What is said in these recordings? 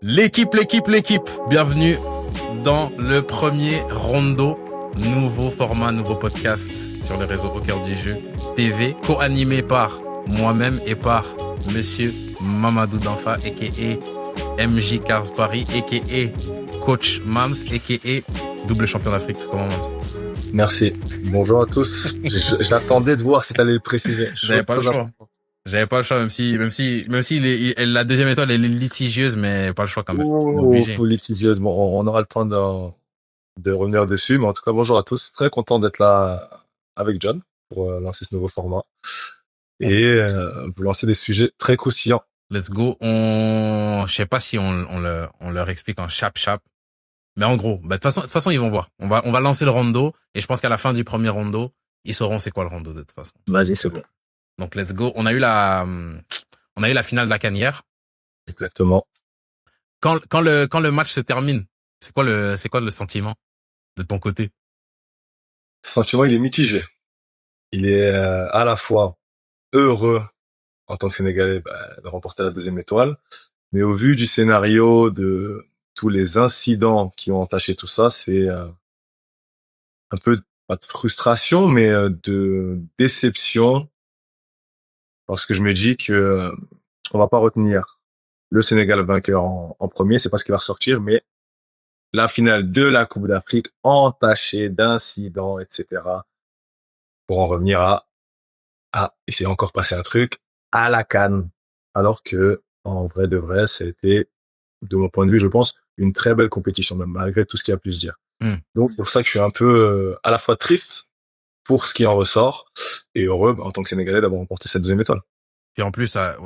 L'équipe. Bienvenue dans le premier rondo. Nouveau format, nouveau podcast sur les réseaux Au Cœur du Jeu TV, co-animé par moi-même et par Monsieur Mamadou Danfa, a.k.a. MJ Cars Paris, a.k.a. Coach Mams, a.k.a. double champion d'Afrique. Comment Mams? Merci. Bonjour à tous. J'attendais de voir si t'allais le préciser. J'avais pas le choix. Même si la deuxième étoile elle est litigieuse, mais pas le choix quand même. Politisieuse. Bon, on aura le temps de revenir dessus, mais en tout cas, bonjour à tous. Très content d'être là avec John pour lancer ce nouveau format et vous lancer des sujets très croustillants. Let's go. Je sais pas si on leur explique en chap. Mais en gros, de toute façon, ils vont voir. On va lancer le rondo, et je pense qu'à la fin du premier rondo, ils sauront c'est quoi le rondo de toute façon. Vas-y, c'est bon. Donc, let's go. On a eu la finale de la CAN hier. Exactement. Quand le match se termine, c'est quoi le sentiment de ton côté? Le sentiment, il est mitigé. Il est à la fois heureux en tant que Sénégalais de remporter la deuxième étoile, mais au vu du scénario, de tous les incidents qui ont entaché tout ça, c'est un peu, pas de frustration, mais de déception, parce que je me dis que on va pas retenir le Sénégal vainqueur en premier, c'est pas ce qui va ressortir, mais la finale de la Coupe d'Afrique entachée d'incidents, etc. Pour en revenir et c'est encore passé un truc, à la CAN. Alors que, en vrai de vrai, c'était, de mon point de vue, je pense, une très belle compétition, même malgré tout ce qu'il y a pu se dire. Donc, c'est pour ça que je suis un peu, à la fois triste pour ce qui en ressort et heureux, en tant que Sénégalais, d'avoir remporté cette deuxième étoile. Puis en plus, ça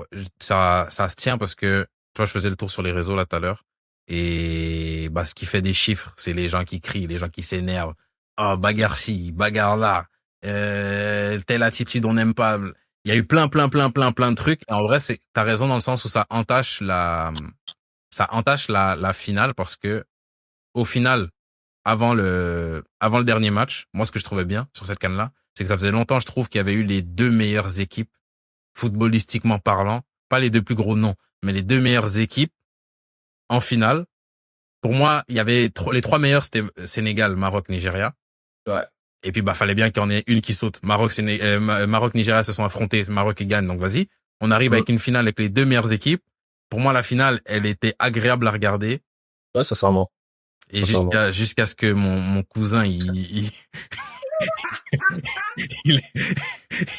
se tient parce que, tu vois, je faisais le tour sur les réseaux là tout à l'heure, et ce qui fait des chiffres, c'est les gens qui crient, les gens qui s'énervent. Oh, bagarre ci, bagarre là, telle attitude on n'aime pas. Il y a eu plein de trucs. Et en vrai, t'as raison dans le sens où ça entache la finale, parce que au final, avant le dernier match, moi ce que je trouvais bien sur cette CAN là, c'est que ça faisait longtemps, je trouve, qu'il y avait eu les deux meilleures équipes footballistiquement parlant, pas les deux plus gros noms, mais les deux meilleures équipes en finale. Pour moi, il y avait les trois meilleurs, c'était Sénégal, Maroc, Nigeria. Ouais. Et puis fallait bien qu'il y en ait une qui saute. Maroc, Nigeria se sont affrontés, Maroc qui gagne, donc vas-y. On arrive avec une finale avec les deux meilleures équipes. Pour moi, la finale, elle était agréable à regarder. Ouais, sincèrement. Et jusqu'à ce que mon cousin il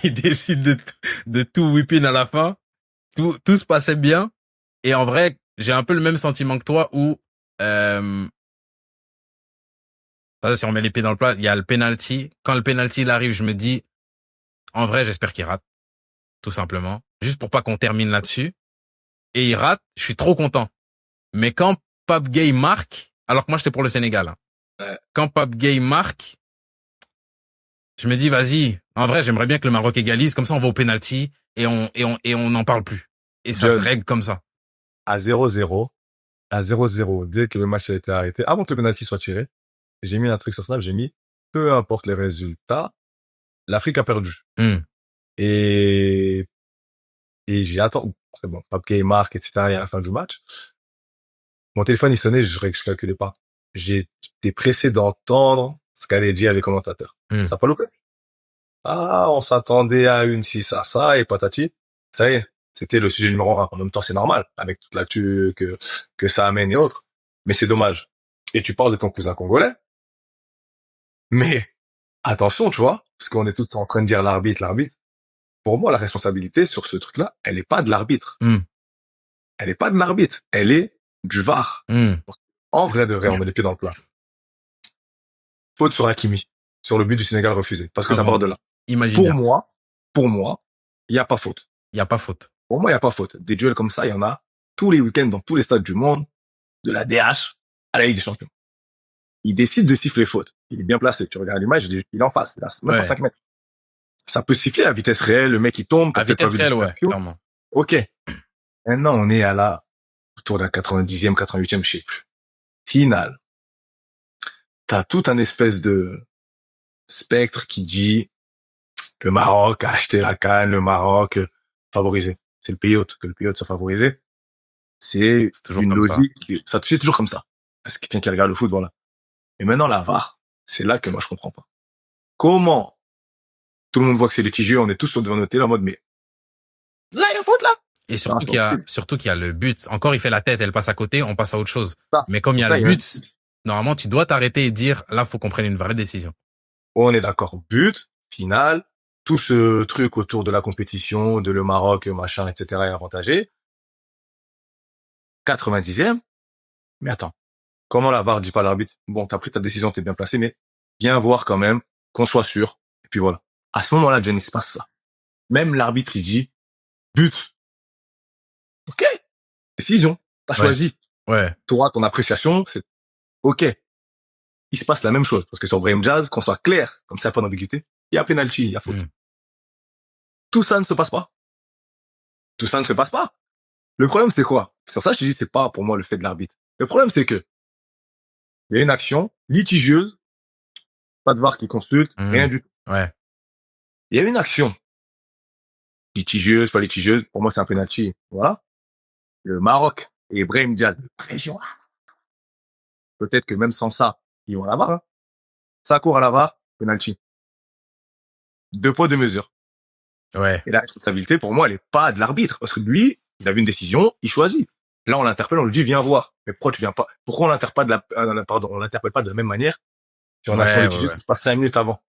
décide de tout whipping à la fin. Tout se passait bien. Et en vrai, j'ai un peu le même sentiment que toi où, si on met les pieds dans le plat, il y a le penalty. Quand le penalty il arrive, je me dis, en vrai, j'espère qu'il rate. Tout simplement. Juste pour pas qu'on termine là-dessus. Et il rate, je suis trop content. Mais quand Pape Gueye marque, alors que moi j'étais pour le Sénégal, hein. Ouais. Quand Pape Gueye marque, je me dis, vas-y. En vrai, j'aimerais bien que le Maroc égalise. Comme ça, on va au penalty et on n'en parle plus. Et ça se règle comme ça. À 0-0, dès que le match a été arrêté, avant que le penalty soit tiré, j'ai mis un truc sur Snap, j'ai mis, peu importe les résultats, l'Afrique a perdu. Et j'ai attendu, bon, Pape Gueye marque, etc., à la fin du match. Mon téléphone, il sonnait, je calculais pas. J'étais pressé d'entendre ce qu'allaient dire les commentateurs. Ça a pas loupé. Ah, on s'attendait à une 6 à ça, et patati. Ça y est. C'était le sujet numéro 1. En même temps, c'est normal, avec toute l'actu que ça amène et autres. Mais c'est dommage. Et tu parles de ton cousin congolais. Mais, attention, tu vois, parce qu'on est tous en train de dire l'arbitre. Pour moi, la responsabilité sur ce truc-là, elle est pas de l'arbitre. Elle est pas de l'arbitre. Elle est du VAR. En vrai de vrai, on met les pieds dans le plat. Faute sur Hakimi. Sur le but du Sénégal refusé. Parce que ça part de là. Imagine. Pour moi, il y a pas faute. Pour moi, il y a pas faute. Des duels comme ça, il y en a tous les week-ends dans tous les stades du monde, de la DH à la Ligue des Champions. Il décide de siffler faute. Il est bien placé. Tu regardes l'image, il est en face. Il a même pas 5 mètres. Ça peut siffler à vitesse réelle, le mec il tombe. À vitesse réelle, ouais, clairement. Ok. Maintenant, on est autour de la 90e, 88e, je sais plus. Finale. T'as tout un espèce de spectre qui dit le Maroc a acheté la CAN, le Maroc favorisé. C'est le pays hôte, que le pays hôte soit favorisé. C'est C'est toujours une comme ça. logique, ça c'est toujours comme ça. Est-ce quelqu'un qui regarde le foot, voilà. Et maintenant, la VAR, c'est là que moi je comprends pas. Comment tout le monde voit que c'est litigieux, on est tous devant nos télé en mode, mais là, il y a faute, là. Et Ah, surtout qu'il y a le but. Encore, il fait la tête, elle passe à côté, on passe à autre chose. ça. Mais comme il y a Pourtant, le il y a un but, normalement, tu dois t'arrêter et dire, là, faut qu'on prenne une vraie décision. on est d'accord. But, finale, tout ce truc autour de la compétition, de le Maroc, machin, etc. est avantagé. 90e. Mais attends. Comment la VAR dit pas à l'arbitre? Bon, t'as pris ta décision, t'es bien placé, mais viens voir quand même, qu'on soit sûr. Et puis voilà. À ce moment-là, Johnny, il se passe ça. Même l'arbitre, il dit, but. OK. Décision. T'as Ouais. choisi. Ouais. Toi, ton appréciation, c'est OK. Il se passe la même chose. Parce que sur Brahim Diaz, qu'on soit clair, comme ça, pas d'ambiguïté, il y a penalty, il y a faute. Tout ça ne se passe pas. Tout ça ne se passe pas. Le problème, c'est quoi? Sur ça, je te dis, c'est pas pour moi le fait de l'arbitre. Le problème, c'est que il y a une action litigieuse, pas de VAR qui consulte, rien du tout. Ouais. Il y a une action litigieuse, pas litigieuse, pour moi, c'est un penalty. Voilà. Le Maroc et Brahim Diaz de pression. Peut-être que même sans ça, ils vont à la VAR. Hein. Ça court à la VAR, penalty. 2 poids, 2 mesures. Ouais. Et la responsabilité, pour moi, elle est pas de l'arbitre. Parce que lui, il a vu une décision, il choisit. Là, on l'interpelle, on lui dit, viens voir. Mais pourquoi tu viens pas? Pourquoi on l'interpelle on l'interpelle pas de la même manière sur une action litigieuse qui se passe 5 minutes avant?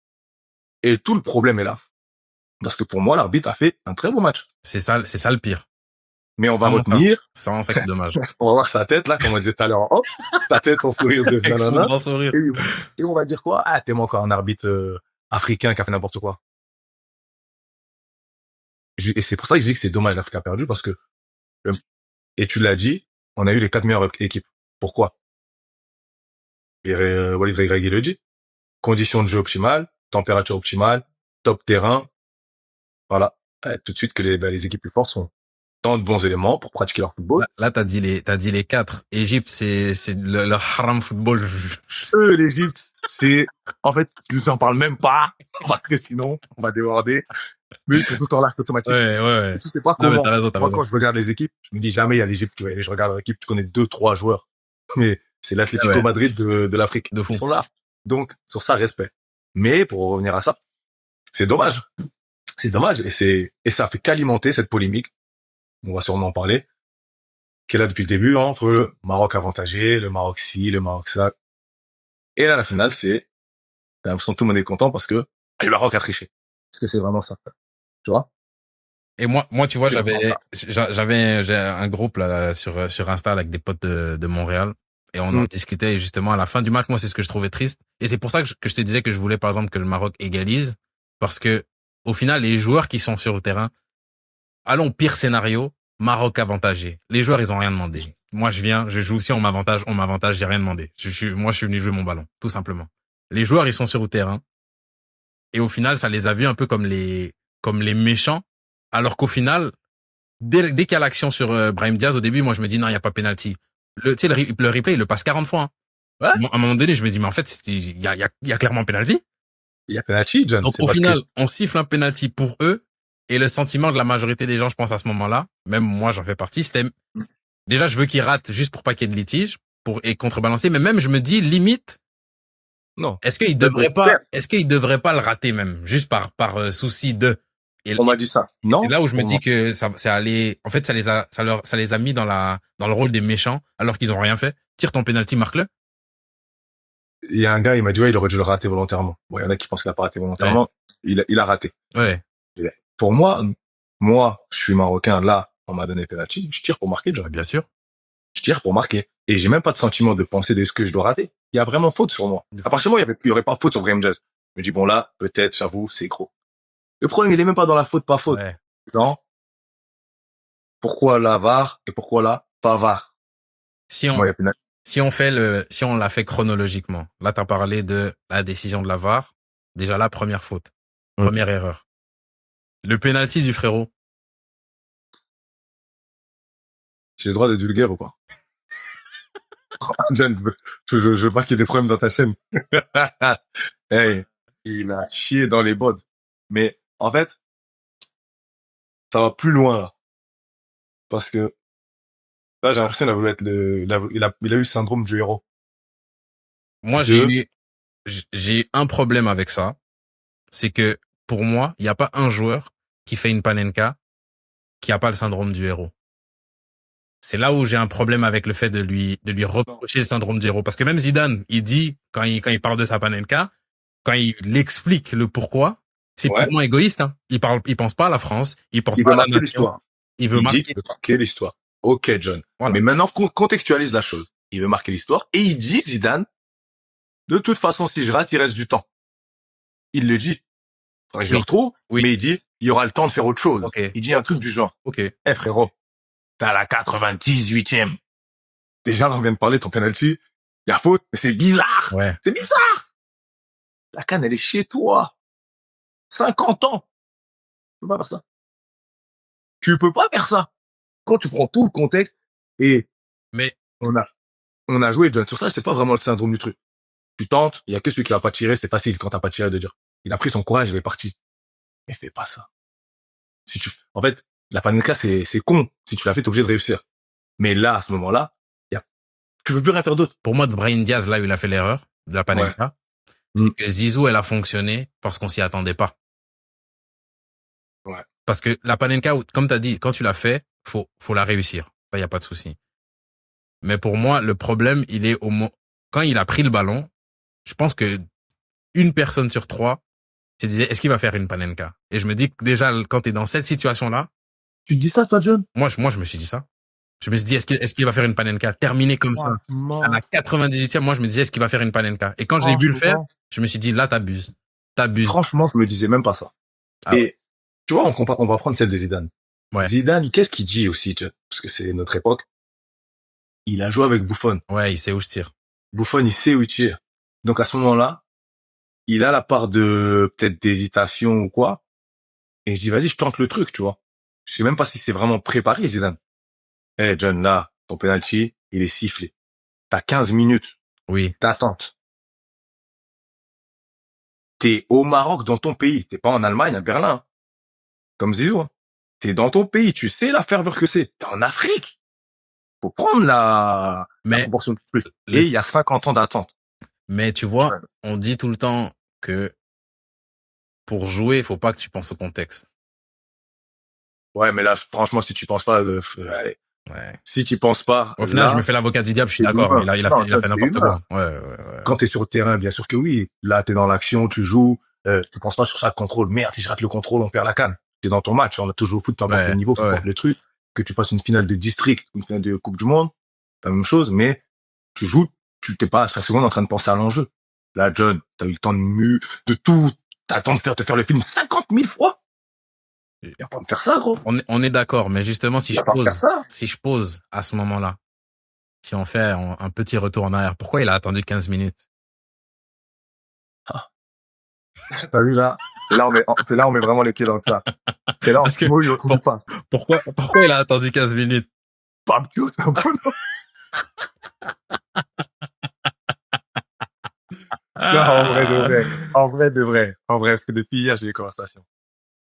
Et tout le problème est là. Parce que pour moi, l'arbitre a fait un très beau match. C'est ça le pire. Mais on va Vraiment ça. retenir, C'est vraiment ça qui est dommage. on va voir sa tête, là, comme on disait tout à l'heure, hop, ta tête, son sourire de Avec son nanana. grand sourire. Et on va dire quoi? Ah, t'es encore un arbitre africain qui a fait n'importe quoi. Et c'est pour ça que je dis que c'est dommage, l'Afrique a perdu, parce que, et tu l'as dit, on a eu les 4 meilleures équipes. Pourquoi? Et Walid Regragui le dit. Conditions de jeu optimales, température optimale, top terrain. Voilà. Tout de suite que les équipes plus fortes sont dans de bons éléments pour pratiquer leur football. Là, t'as dit les 4. Égypte, c'est le haram football. L'Égypte, c'est, en fait, je n'en parle même pas, parce que sinon, on va déborder. Mais c'est tout en large automatique. Ouais. Et tu sais pas Non, mais comment. t'as raison. Moi, quand je regarde les équipes, je me dis jamais il y a l'Égypte, tu vois. Je regarde l'équipe, tu connais 2-3 joueurs. Mais c'est l'Atlético Ouais. Madrid de l'Afrique. De fou. Ils sont là. Donc, sur ça, respect. Mais, pour revenir à ça, c'est dommage. C'est dommage. Et ça fait qu'alimenter cette polémique. On va sûrement en parler. Qui est là depuis le début, hein, entre le Maroc avantagé, le Maroc ci, le Maroc ça. Et là, la finale, t'as l'impression que tout le monde est content parce que le Maroc a triché. Parce que c'est vraiment ça. Tu vois? Et moi, tu vois, C'est vraiment ça. j'ai un groupe là sur Insta avec des potes de Montréal et on en discutait et justement à la fin du match, moi c'est ce que je trouvais triste et c'est pour ça que je te disais que je voulais par exemple que le Maroc égalise parce que au final les joueurs qui sont sur le terrain, allons pire scénario, Maroc avantagé. Les joueurs ils ont rien demandé. Moi je viens, je joue aussi on m'avantage, j'ai rien demandé. Moi je suis venu jouer mon ballon, tout simplement. Les joueurs ils sont sur le terrain et au final ça les a vus un peu comme les méchants. Alors qu'au final, dès qu'il y a l'action sur Brahim Diaz, au début, moi, je me dis, non, il n'y a pas penalty. Tu sais, le replay, il le passe 40 fois. Hein. Ouais. À un moment donné, je me dis, mais en fait, il y a clairement penalty. Il y a penalty, John. Donc, au final, on siffle un penalty pour eux. Et le sentiment de la majorité des gens, je pense, à ce moment-là, même moi, j'en fais partie, c'était, déjà, je veux qu'ils ratent juste pour pas qu'il y ait de litige, et contrebalancer. Mais même, je me dis, limite, non. est-ce qu'il devrait pas le rater même, juste par souci de, on m'a dit ça. Non. C'est là où je me dis que ça allait, en fait, ça les a mis dans le rôle des méchants, alors qu'ils ont rien fait. Tire ton penalty, marque-le. Il y a un gars, il m'a dit, ouais, il aurait dû le rater volontairement. Bon, il y en a qui pensent qu'il a pas raté volontairement. Ouais. Il a raté. Ouais. Pour moi, je suis marocain, là, on m'a donné penalty, je tire pour marquer, John. Bien sûr. Je tire pour marquer. Et j'ai même pas de sentiment de penser de ce que je dois rater. Il y a vraiment faute sur moi. À partir du moment où il y aurait pas faute sur Brahim Diaz. Je me dis, bon, là, peut-être, j'avoue, c'est gros. Le problème, il est même pas dans la faute, pas faute. Ouais. Dans pourquoi la VAR et pourquoi la pas VAR. Si on l'a fait chronologiquement. Là, t'as parlé de la décision de la VAR. Déjà là, première faute. Première erreur. Le penalty du frérot. J'ai le droit d'être vulgaire ou pas? John, je veux pas qu'il y ait des problèmes dans ta chaîne. Hey, il a chié dans les bottes. Mais, en fait, ça va plus loin, là. Parce que, Là, j'ai l'impression qu'il a voulu être il a eu le syndrome du héros. Moi, De, j'ai eu un problème avec ça. C'est que, pour moi, il n'y a pas un joueur qui fait une panenka qui a pas le syndrome du héros. C'est là où j'ai un problème avec le fait de lui reprocher le syndrome du héros. Parce que même Zidane, il dit, quand il parle de sa panenka, quand il explique le pourquoi, c'est ouais, purement égoïste, hein. Il pense pas à la France, il pense il pas veut à la marquer nation, l'histoire. il veut Il dit qu'il marquer. veut marquer l'histoire. Ok, John. Voilà. Mais maintenant, contextualise la chose. Il veut marquer l'histoire et il dit, Zidane, de toute façon, si je rate, il reste du temps. Il le dit. Enfin, je le Oui. retrouve, Oui. mais il dit, il y aura le temps de faire autre chose. Ok. Il dit un truc du genre. Ok. Eh, frérot, t'es à la 98e. Déjà, là, on vient de parler de ton penalty. Il y a faute, mais c'est bizarre. Ouais. C'est bizarre. La canne, elle est chez toi. 50 ans. Tu peux pas faire ça. Tu peux pas faire ça. Quand tu prends tout le contexte et Mais, on a joué, John, sur ça, c'est pas vraiment le syndrome du truc. Tu tentes, il y a que celui qui va pas tirer, c'est facile quand t'as pas tiré de dire. Il a pris son courage, il est parti. Mais fais pas ça. En fait, la panenka, c'est con. Si tu l'as fait, t'es obligé de réussir. Mais là, à ce moment-là, tu veux plus rien faire d'autre. pour moi, de Brahim Diaz, là où il a fait l'erreur de la panenka, c'est que Zizou, elle a fonctionné parce qu'on s'y attendait pas. Ouais. Parce que la panenka, comme t'as dit, quand tu l'as fait, faut la réussir. Ça, y a pas de souci. Mais pour moi, le problème, il est quand il a pris le ballon, je pense que une personne sur trois se disait, est-ce qu'il va faire une panenka? Et je me dis que déjà, quand t'es dans cette situation-là, Tu te dis ça, toi, John? moi, je me suis dit ça. Je me suis dit, est-ce qu'il va faire une panenka? Terminé comme ça. À la 98e, moi, je me disais, est-ce qu'il va faire une panenka? Et quand je l'ai vu le faire, je me suis dit, là, t'abuses. T'abuses. Franchement, je me disais même pas ça. Ah ouais. Et, tu vois, on va prendre celle de Zidane. Ouais. Zidane, qu'est-ce qu'il dit aussi, John? Parce que c'est notre époque. Il a joué avec Buffon. Ouais, il sait où je tire. Buffon, il sait où il tire. Donc, à ce moment-là, il a la part de, peut-être d'hésitation ou quoi. Et je dis, vas-y, je tente le truc, tu vois. Je sais même pas si c'est vraiment préparé, Zidane. Eh, John, là, ton penalty, il est sifflé. T'as 15 minutes Oui. d'attente. T'es au Maroc, dans ton pays. T'es pas en Allemagne, à Berlin. Comme Zizou, hein. T'es dans ton pays. Tu sais la ferveur que c'est. T'es en Afrique. Faut prendre la proportion du truc. Et il y a 50 ans d'attente. Mais tu vois, on dit tout le temps que pour jouer, faut pas que tu penses au contexte. Ouais, mais là, franchement, si tu penses pas, allez. Ouais. Si tu penses pas, au final, là, je me fais l'avocat du diable, je suis d'accord. Il a fait n'importe quoi. Ouais. Quand t'es sur le terrain, bien sûr que oui. Là, t'es dans l'action, tu joues, tu penses pas sur chaque contrôle. Merde, si je rate le contrôle, on perd la canne. T'es dans ton match. On a toujours au foot, peu importe le niveau, peu importe le truc. Que tu fasses une finale de district ou une finale de Coupe du Monde, la même chose, mais tu joues, tu t'es pas à 5 secondes en train de penser à l'enjeu. Là, John, t'as eu le temps de tout, t'as le temps de te faire le film 50 000 fois. Y a pas de faire ça, gros. On est d'accord, mais justement, si je pose à ce moment-là, si on fait un petit retour en arrière, pourquoi il a attendu 15 minutes? Ah. T'as vu là? C'est là on met vraiment les pieds dans le plat. C'est là, il retrouve pas. Pourquoi il a attendu 15 minutes? Pas cute, un peu, non. Non, en vrai de vrai, parce que depuis hier, j'ai eu des conversations.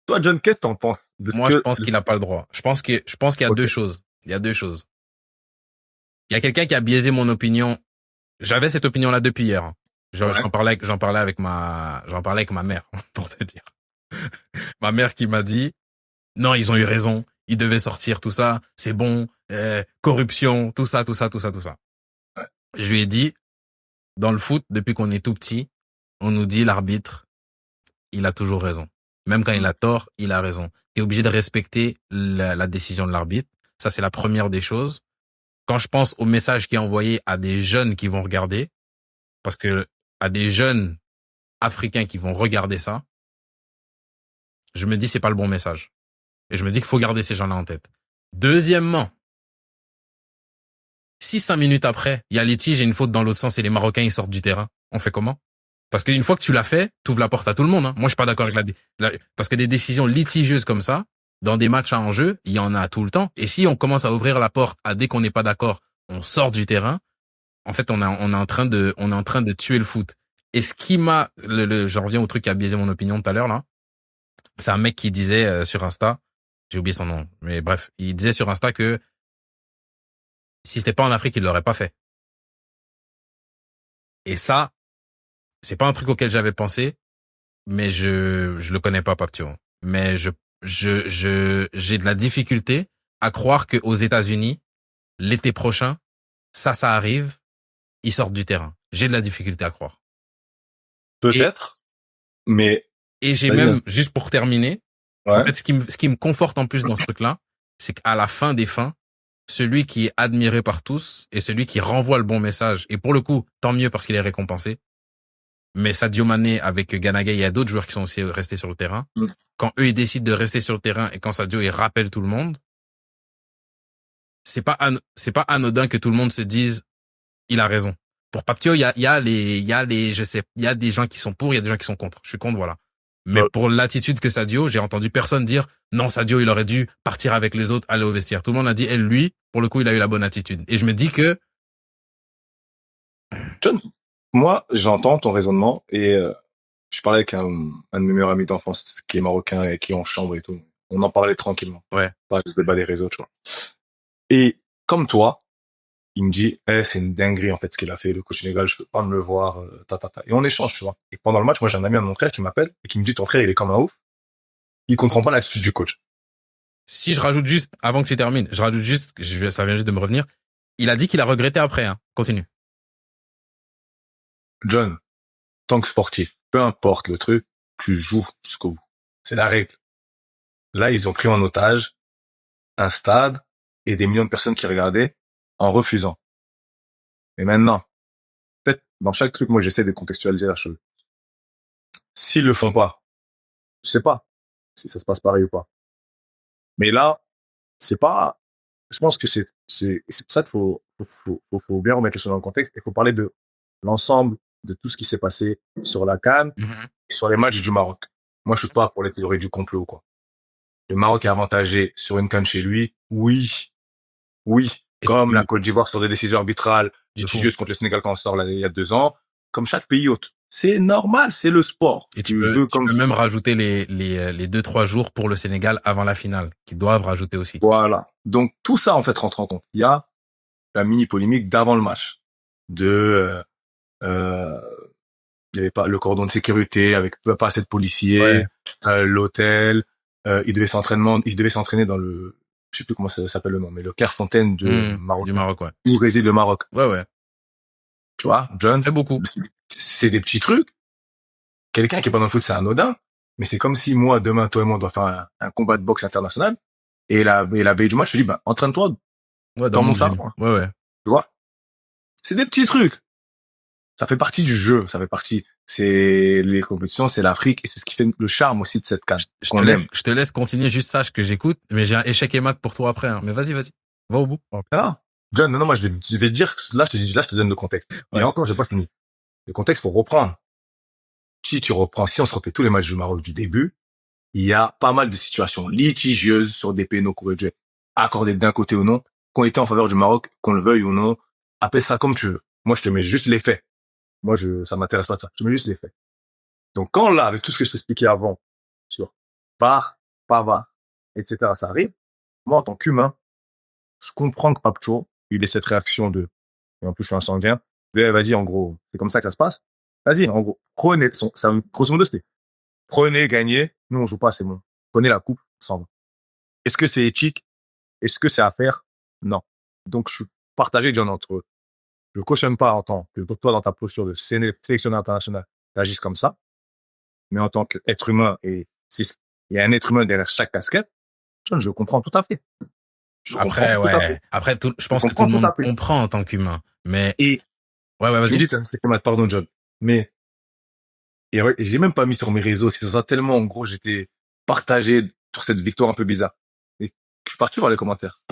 Toi, John, qu'est-ce que t'en penses? Moi, je pense qu'il a pas le droit. Je pense qu'il y a deux choses. Il y a deux choses. Il y a quelqu'un qui a biaisé mon opinion. J'avais cette opinion-là depuis hier. Hein. J'en parlais avec ma mère, pour te dire. Ma mère qui m'a dit, non, ils ont eu raison. Ils devaient sortir tout ça. C'est bon. Corruption, tout ça. Ouais. Je lui ai dit, dans le foot, depuis qu'on est tout petit, on nous dit l'arbitre, il a toujours raison. Même quand il a tort, il a raison. T'es obligé de respecter la décision de l'arbitre. Ça, c'est la première des choses. Quand je pense au message qui est envoyé à des jeunes qui vont regarder, parce que à des jeunes africains qui vont regarder ça, je me dis c'est pas le bon message. Et je me dis qu'il faut garder ces gens-là en tête. Deuxièmement, si 5 minutes après, il y a litige et une faute dans l'autre sens et les Marocains ils sortent du terrain, on fait comment? Parce qu'une fois que tu l'as fait, t'ouvres la porte à tout le monde. Hein. Moi, je suis pas d'accord avec parce que des décisions litigieuses comme ça, dans des matchs à enjeu, il y en a tout le temps. Et si on commence à ouvrir la porte à dès qu'on n'est pas d'accord, on sort du terrain. En fait, on est en train de tuer le foot. Et ce qui m'a, j'en reviens au truc qui a biaisé mon opinion tout à l'heure là. C'est un mec qui disait sur Insta, j'ai oublié son nom, mais bref, il disait sur Insta que Si c'était pas en Afrique, il l'aurait pas fait. Et ça, c'est pas un truc auquel j'avais pensé, mais je le connais pas, Pape Thiaw. Mais j'ai de la difficulté à croire que aux États-Unis, l'été prochain, ça arrive, ils sortent du terrain. J'ai de la difficulté à croire. Peut-être, mais Et j'ai vas-y, même, juste pour terminer, en ouais. fait, ce qui me conforte en plus dans ce truc-là, c'est qu'à la fin des fins, celui qui est admiré par tous et celui qui renvoie le bon message, et pour le coup, tant mieux parce qu'il est récompensé, mais Sadio Mané avec Gana Gueye, il y a d'autres joueurs qui sont aussi restés sur le terrain. Mm. Quand eux, ils décident de rester sur le terrain et quand Sadio, il rappelle tout le monde, c'est pas anodin que tout le monde se dise, il a raison. Pour Paptio, il y a des gens qui sont pour, il y a des gens qui sont contre. Je suis contre, voilà. Mais pour l'attitude que Sadio, j'ai entendu personne dire, non, Sadio, il aurait dû partir avec les autres, aller au vestiaire. Tout le monde a dit, lui, pour le coup, il a eu la bonne attitude. Et je me dis que, John, moi, j'entends ton raisonnement et je parlais avec un de mes meilleurs amis d'enfance qui est marocain et qui est en chambre et tout. On en parlait tranquillement. ouais, Pas de débat des réseaux, tu vois. Et comme toi, il me dit, c'est une dinguerie en fait ce qu'il a fait, le coach sénégal, je peux pas me le voir, Et on échange, tu vois. Et pendant le match, moi j'ai un ami de mon frère qui m'appelle et qui me dit, ton frère il est comme un ouf, il comprend pas l'attitude du coach. si je rajoute juste, avant que tu termines, je rajoute juste, ça vient juste de me revenir, il a dit qu'il a regretté après, hein. Continue. John, tant que sportif, peu importe le truc, tu joues jusqu'au bout. C'est la règle. Là, ils ont pris en otage un stade et des millions de personnes qui regardaient en refusant. Et maintenant, en fait, dans chaque truc, moi, j'essaie de contextualiser la chose. S'ils le font pas, je sais pas si ça se passe pareil ou pas. Mais là, c'est pas, je pense que c'est pour ça qu'il faut bien remettre les choses dans le contexte. Il faut parler de l'ensemble de tout ce qui s'est passé sur la CAN et sur les matchs du Maroc. Moi, je suis pas pour les théories du complot, quoi. Le Maroc est avantagé sur une CAN chez lui. Oui. Comme la Côte d'Ivoire sur des décisions arbitrales, litigieuses contre le Sénégal quand on sort il y a 2 ans. Comme chaque pays hôte. C'est normal, c'est le sport. Et tu peux même rajouter les 2-3 jours pour le Sénégal avant la finale, qu'ils doivent rajouter aussi. Voilà. Donc, tout ça, en fait, rentre en compte. Il y a la mini polémique d'avant le match. Il y avait pas le cordon de sécurité avec pas assez de policiers, l'hôtel, il devait s'entraîner dans le, je sais plus comment ça s'appelle le nom, mais le Clairefontaine du Maroc, ouais. Où réside le Maroc. Ouais. Tu vois, John. C'est beaucoup. C'est des petits trucs. Quelqu'un qui est pas dans le foot, c'est anodin. Mais c'est comme si moi, demain, toi et moi, on doit faire un combat de boxe international. Et la veille du match, je te dis, entraîne-toi. Dans mon salon. Ouais. Tu vois? C'est des petits trucs. Ça fait partie du jeu. C'est les compétitions, c'est l'Afrique. Et c'est ce qui fait le charme aussi de cette CAN. Je te laisse continuer, juste sache que j'écoute, mais j'ai un échec et mat pour toi après, hein. Mais vas-y. Va au bout. Ah. John, non, moi, je vais te dire, là, je te donne le contexte. Ouais. Et encore, j'ai pas fini. Le contexte, faut reprendre. Si on se refait tous les matchs du Maroc du début, il y a pas mal de situations litigieuses sur des pénaux qui auraient dû être accordés d'un côté ou non, qui ont été en faveur du Maroc, qu'on le veuille ou non. Appelle ça comme tu veux. Moi, je te mets juste les faits. Moi, ça m'intéresse pas de ça. Je mets juste les faits. Donc, quand là, avec tout ce que je t'expliquais avant, sur VAR, pas VAR, etc., ça arrive, moi, en tant qu'humain, je comprends que Papcho, il ait cette réaction et en plus, je suis un sanguin, vas-y, en gros, c'est comme ça que ça se passe. Vas-y, en gros, prenez grosso modo, c'était, prenez, gagnez, nous, on joue pas, c'est bon. Prenez la coupe, on s'en va. Est-ce que c'est éthique? Est-ce que c'est à faire? Non. Donc, je suis partagé, John, entre eux. Je cautionne pas en tant que toi, dans ta posture de sélectionneur international, t'agisses comme ça. Mais en tant qu'être humain, et il y a un être humain derrière chaque casquette, John, je comprends tout à fait. Après, je pense que tout le monde comprend en tant qu'humain. Mais, vas-y. Je me dis, pardon, John. Mais, et j'ai même pas mis sur mes réseaux, c'est ça tellement, en gros, j'étais partagé sur cette victoire un peu bizarre. Et je suis parti voir les commentaires.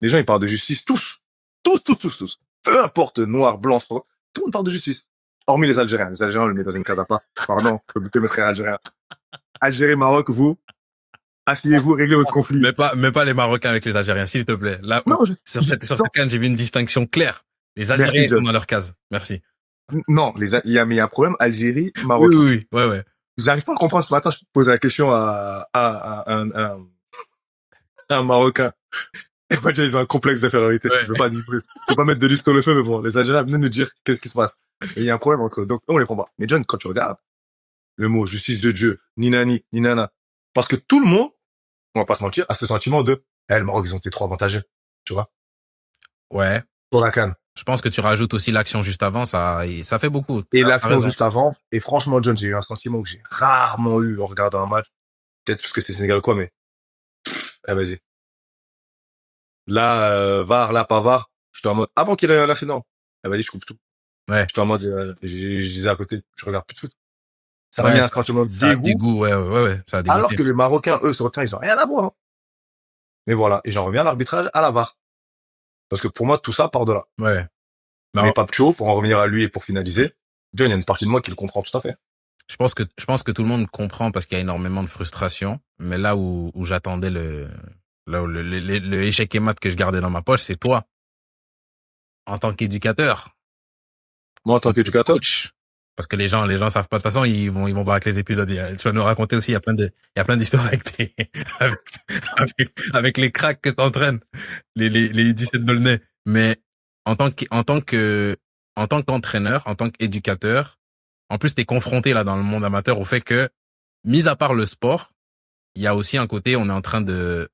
Les gens, ils parlent de justice, tous. Peu importe, noir, blanc, tout le monde parle de justice. Hormis les Algériens. Les Algériens, on le met dans une case à part. Pardon, je peux me frère algérien. Algérie, Maroc, vous, asseyez-vous, réglez votre conflit. Mais pas les Marocains avec les Algériens, s'il te plaît. Là, sur cette CAN, j'ai vu une distinction claire. Les Algériens sont dans leur case. Merci. Non, il y a un problème, Algérie, Maroc. Oui. Ouais. J'arrive pas à comprendre ce matin, je posais la question à un Marocain. Et bah, déjà, ils ont un complexe d'infériorité. Ouais. Je veux pas mettre de l'huile sur le feu, mais bon, les Algériens viennent nous dire qu'est-ce qui se passe. Et il y a un problème entre eux. Donc, on les prend pas. Mais John, quand tu regardes, le mot justice de Dieu, ni nani, ni nana. Parce que tout le monde, on va pas se mentir, a ce sentiment de, le Maroc, ils ont été trop avantagés. Tu vois? Ouais. Pour la CAN. Je pense que tu rajoutes aussi l'action juste avant, ça fait beaucoup. Et T'as l'action raison. juste avant. Et franchement, John, j'ai eu un sentiment que j'ai rarement eu en regardant un match. Peut-être parce que c'est Sénégal ou quoi, mais, vas-y. Là, VAR, là, pas VAR. J'étais en mode, avant qu'il ait la finale. Vas-y, je coupe tout. Ouais. J'étais en mode, je disais à côté, je regarde plus de foot. Ça m'a Ouais, mis un sentiment de ça a dégoût. dégoût, ouais, ça a dégoûté. Alors que les Marocains, eux, sur le terrain, ils ont rien à voir. Hein. Mais voilà. Et j'en reviens à l'arbitrage, à la VAR. Parce que pour moi, tout ça part de là. Ouais. Mais Papcho, pour en revenir à lui et pour finaliser, John, il y a une partie de moi qui le comprend tout à fait. Je pense que tout le monde comprend parce qu'il y a énormément de frustration. Mais là où j'attendais le échec et mat que je gardais dans ma poche, c'est toi. En tant qu'éducateur. Moi, en tant qu'éducateur. Coach. Parce que les gens savent pas. De toute façon, ils vont voir avec les épisodes. Tu vas nous raconter aussi, il y a plein d'histoires avec avec les cracks que t'entraînes. Les 17 Dolnay. Mais en tant qu'entraîneur, en tant qu'éducateur, en plus, t'es confronté là dans le monde amateur au fait que, mis à part le sport, il y a aussi un côté, on est en train de,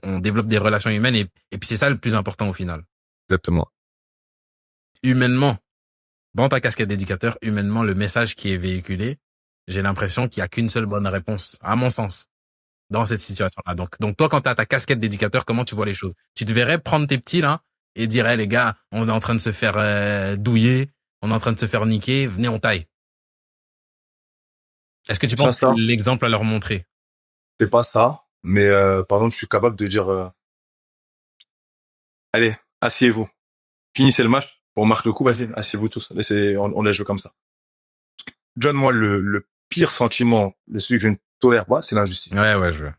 on développe des relations humaines et puis c'est ça le plus important au final. Exactement. Humainement, dans ta casquette d'éducateur, humainement, le message qui est véhiculé, j'ai l'impression qu'il y a qu'une seule bonne réponse, à mon sens, dans cette situation-là. Donc toi, quand t'as ta casquette d'éducateur, comment tu vois les choses? Tu te verrais prendre tes petits là et dire, les gars, on est en train de se faire douiller, on est en train de se faire niquer, venez on taille. Est-ce que tu penses que c'est l'exemple à leur montrer? C'est pas ça, mais par exemple, je suis capable de dire allez, asseyez-vous. Finissez le match, on marque le coup, vas-y, asseyez-vous tous. Laissez, on les joue comme ça. John, moi, le pire sentiment, celui que je ne tolère pas, c'est l'injustice. Ouais, je veux.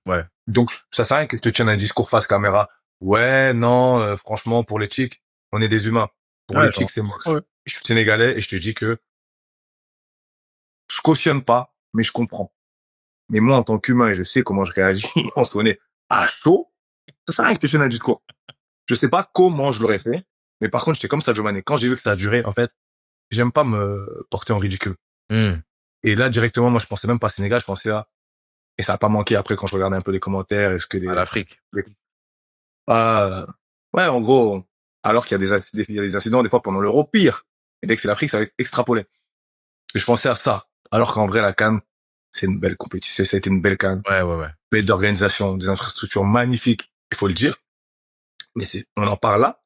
Ouais. Donc, ça sert à rien que je te tienne un discours face caméra. Ouais, non, franchement, pour l'éthique, on est des humains. Pour l'éthique, c'est moche. Ouais. Je suis sénégalais et je te dis que je cautionne pas, mais je comprends. Mais moi, en tant qu'humain, et je sais comment je réagis, on se connaît à chaud, ça sert à rien que je te tienne un discours. Je sais pas comment je l'aurais fait, mais par contre, j'étais comme Sadio Mané. Quand j'ai vu que ça a duré, en fait, j'aime pas me porter en ridicule. Et là, directement, moi, je pensais même pas Sénégal, je pensais à... Et ça a pas manqué après quand je regardais un peu les commentaires, est-ce que les... À l'Afrique. Ouais, en gros, alors qu'il y a des incidents, des fois, pendant l'Euro, pire. Et dès que c'est l'Afrique, ça va être extrapolé. Et je pensais à ça. Alors qu'en vrai, la CAN, c'est une belle compétition, ça a été une belle CAN. Ouais. Belle d'organisation, des infrastructures magnifiques, il faut le dire. Mais on en parle là.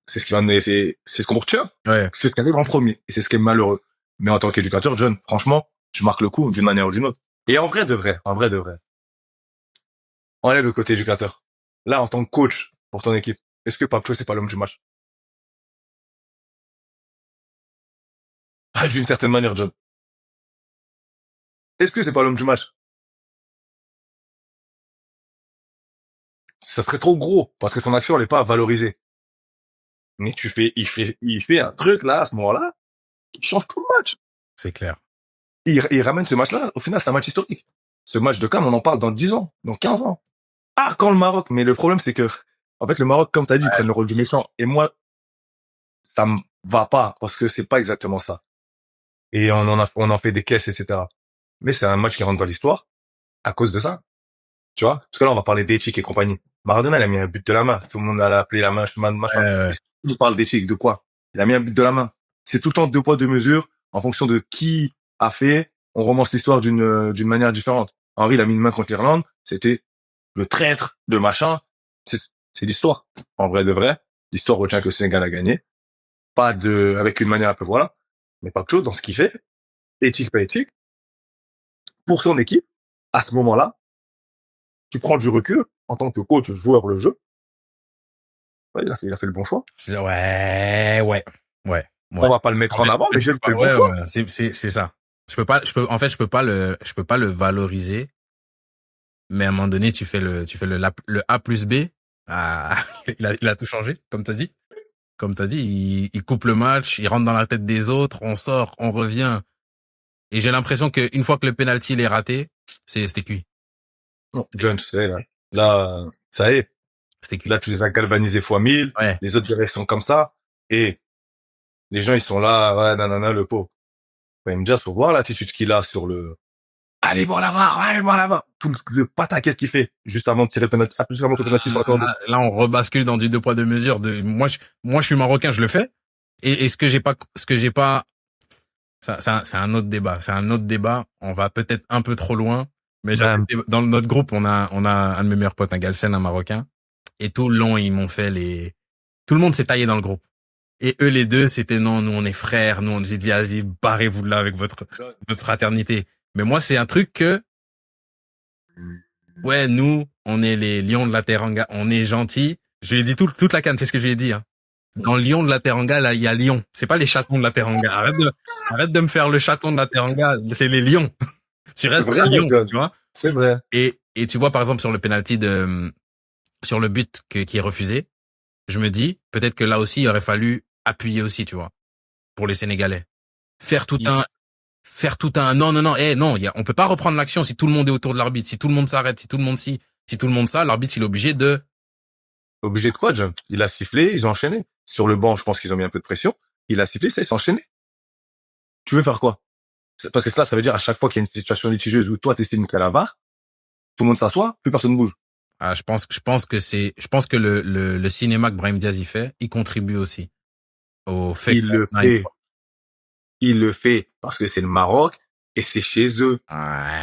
C'est ce qui va c'est ce qu'on retient. Ouais. C'est ce qui arrive en premier. Et c'est ce qui est malheureux. Mais en tant qu'éducateur, John, franchement, tu marques le coup d'une manière ou d'une autre. Et en vrai de vrai. Enlève le côté éducateur. Là, en tant que coach pour ton équipe, est-ce que Papcho, c'est pas l'homme du match? Ah, d'une certaine manière, John. Est-ce que c'est pas l'homme du match? Ça serait trop gros, parce que ton action, elle est pas valorisée. Mais il fait un truc, là, à ce moment-là, il change tout le match. C'est clair. Il ramène ce match-là, au final, c'est un match historique. Ce match de CAN, on en parle dans 10 ans, dans 15 ans. Ah, quand le Maroc, mais le problème, c'est que, en fait, le Maroc, comme t'as dit, ils prennent le rôle du méchant. Et moi, ça me va pas, parce que c'est pas exactement ça. Et on en fait des caisses, etc. Mais c'est un match qui rentre dans l'histoire, à cause de ça. Tu vois? Parce que là, on va parler d'éthique et compagnie. Maradona, il a mis un but de la main. Tout le monde a appelé la main, machin. On parle d'éthique, de quoi? Il a mis un but de la main. C'est tout le temps 2 poids, 2 mesures. En fonction de qui a fait, on romance l'histoire d'une manière différente. Henri, il a mis une main contre l'Irlande. C'était le traître de machin. C'est l'histoire. En vrai de vrai. L'histoire retient que le Sénégal a gagné. Pas avec une manière un peu voilà. Mais pas Claude dans ce qu'il fait. Éthique, pas éthique. Pour son équipe, à ce moment-là, tu prends du recul en tant que coach, joueur le jeu. Ouais, il a fait le bon choix. Ouais. On va pas le mettre en avant, mais j'ai fait le bon choix. C'est ça. Je peux pas le valoriser. Mais à un moment donné, tu fais le A plus B. Ah, il a tout changé, comme t'as dit. Comme t'as dit, il coupe le match, il rentre dans la tête des autres, on sort, on revient. Et j'ai l'impression qu'une fois que le penalty il est raté, c'était cuit. Non, John, c'est là. Là, ça y est. C'était cuit. Là, tu les as galvanisés fois 1000. Ouais. Les autres directions comme ça. Et les gens, ils sont là, ouais, nanana, le pot. Il me dit, faut voir l'attitude qu'il a sur le, allez voir là-bas, allez voir là-bas. Tout le pataquès qu'il fait, juste avant de tirer le penalty, juste avant que le penalty soit accordé. Là, on rebascule dans du deux poids deux mesures. Moi, je suis marocain, je le fais. Et ce que j'ai pas, ça, c'est un autre débat. C'est un autre débat. On va peut-être un peu trop loin. Mais Ouais. dans notre groupe, on a un de mes meilleurs potes, un Galsen, un Marocain. Et tout le long, ils m'ont fait tout le monde s'est taillé dans le groupe. Et eux, les deux, c'était non, nous, on est frères. J'ai dit, vas-y, barrez-vous de là avec votre fraternité. Mais moi, c'est un truc que, ouais, nous, on est les lions de la Teranga, on est gentils. Je lui ai dit toute la canne, c'est ce que je lui ai dit, hein. Dans le lion de la Teranga, là, il y a lion. C'est pas les chatons de la Teranga. Arrête de me faire le chaton de la Teranga. C'est les lions. Tu restes Vrai, un lion, John. tu vois. C'est vrai. Et tu vois, par exemple, sur le penalty sur le but qui est refusé, je me dis, peut-être que là aussi, il aurait fallu appuyer aussi, tu vois, pour les Sénégalais. Faire tout un, non, non, on peut pas reprendre l'action si tout le monde est autour de l'arbitre, si tout le monde s'arrête, si tout le monde ça, l'arbitre, il est obligé de, Obligé de quoi, John? Il a sifflé, ils ont enchaîné. Sur le banc, je pense qu'ils ont mis un peu de pression. Il a sifflé, ça, ils sont enchaînés. Tu veux faire quoi? Parce que ça veut dire à chaque fois qu'il y a une situation litigieuse où toi, t'essaies de niquer la VAR, tout le monde s'assoit, plus personne bouge. je pense que le cinéma que Brahim Diaz y fait, il contribue aussi au fait Il le fait. Il le fait parce que c'est le Maroc et c'est chez eux.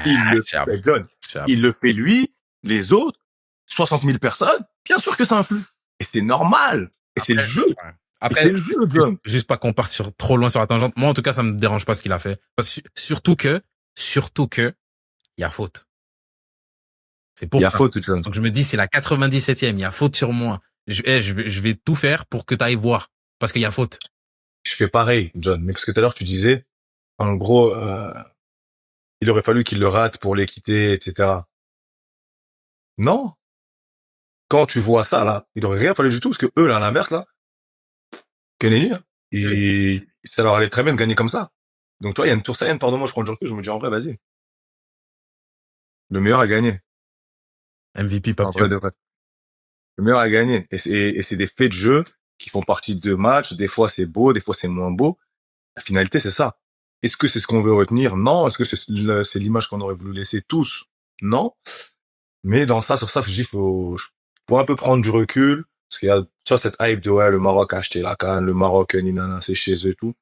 Il le fait, John. Il le fait lui, les autres, 60 000 personnes. Bien sûr que ça influe. Et c'est normal. Et c'est le jeu. Après, c'est le jeu, John. Juste pas qu'on parte trop loin sur la tangente. Moi, en tout cas, ça me dérange pas ce qu'il a fait. Surtout que, il y a faute. C'est pour il y a ça. faute, John. Donc je me dis, c'est la 97e, il y a faute sur moi. Je vais tout faire pour que tu ailles voir. Parce qu'il y a faute. Je fais pareil, John. Mais parce que tout à l'heure, tu disais, en gros, il aurait fallu qu'il le rate pour l'équité, etc. Non. Quand tu vois ça, là, il aurait rien fallu du tout, parce que eux, là, à l'inverse, là, que nenni, hein, et ça leur allait très bien de gagner comme ça. Donc, toi, il y a une tour saine, pardon, moi, je prends le recul, je me dis, en vrai, vas-y. Le meilleur a gagné. MVP, En vrai, de vrai. Le meilleur a gagné. Et c'est des faits de jeu qui font partie de matchs. Des fois, c'est beau, des fois, c'est moins beau. La finalité, c'est ça. Est-ce que c'est ce qu'on veut retenir? Non. Est-ce que c'est l'image qu'on aurait voulu laisser tous? Non. Mais dans ça, sur ça, je dis, faut un peu prendre du recul. Parce qu'il y a, tu vois, cette hype de, ouais, le Maroc a acheté la CAN, le Maroc, ninana, c'est chez eux et tout.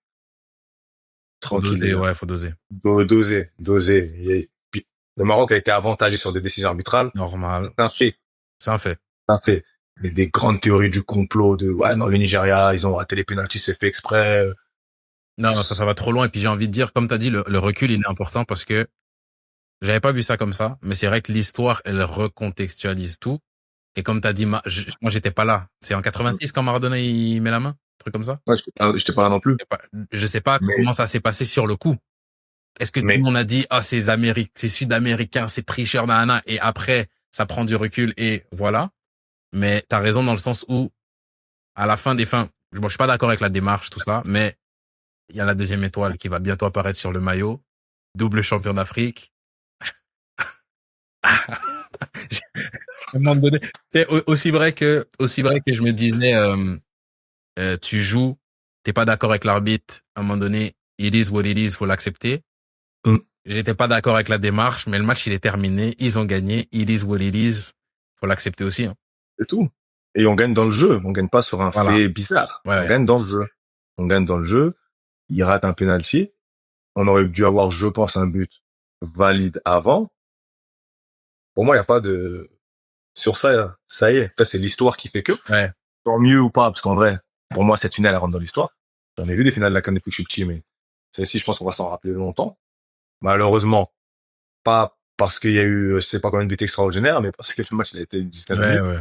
Tranquille. Faut doser. Doser. Et puis, le Maroc a été avantagé sur des décisions arbitrales. Normal. C'est un fait. C'est un fait. Mais des grandes théories du complot de, ouais, non, le Nigeria, ils ont raté les pénaltys, c'est fait exprès. Non, ça va trop loin. Et puis j'ai envie de dire, comme t'as dit, le recul, il est important parce que j'avais pas vu ça comme ça. Mais c'est vrai que l'histoire, elle recontextualise tout. Et comme t'as dit, moi, j'étais pas là. C'est en 86 quand Maradona, il met la main? Un truc comme ça? Ouais, j'étais pas là non plus. Je sais pas comment ça s'est passé sur le coup. Est-ce que tout le monde a dit, c'est Sud-Américain, c'est tricheur, nanana, et après, ça prend du recul et voilà. Mais t'as raison dans le sens où, à la fin des fins, je suis pas d'accord avec la démarche, tout ça, mais il y a la deuxième étoile qui va bientôt apparaître sur le maillot. Double champion d'Afrique. À un moment donné, c'est aussi vrai que je me disais, tu joues, t'es pas d'accord avec l'arbitre, à un moment donné, it is what it is, faut l'accepter. J'étais pas d'accord avec la démarche, mais le match, il est terminé, ils ont gagné, it is what it is, faut l'accepter aussi, hein. C'est tout. Et on gagne dans le jeu, on gagne pas sur un fait bizarre. Ouais. On gagne dans le jeu. Il rate un penalty. On aurait dû avoir, je pense, un but valide avant. Pour moi, il y a pas de, sur ça y est. Après, c'est l'histoire qui fait que. Ouais. Tant mieux ou pas, parce qu'en vrai, pour moi, cette finale, elle rentre dans l'histoire. J'en ai vu des finales de la CAN depuis que je suis petit, mais celle-ci, je pense qu'on va s'en rappeler longtemps. Malheureusement, pas parce qu'il y a eu, je sais pas combien de buts extraordinaires, mais parce que le match, il a été 19 buts. Ouais.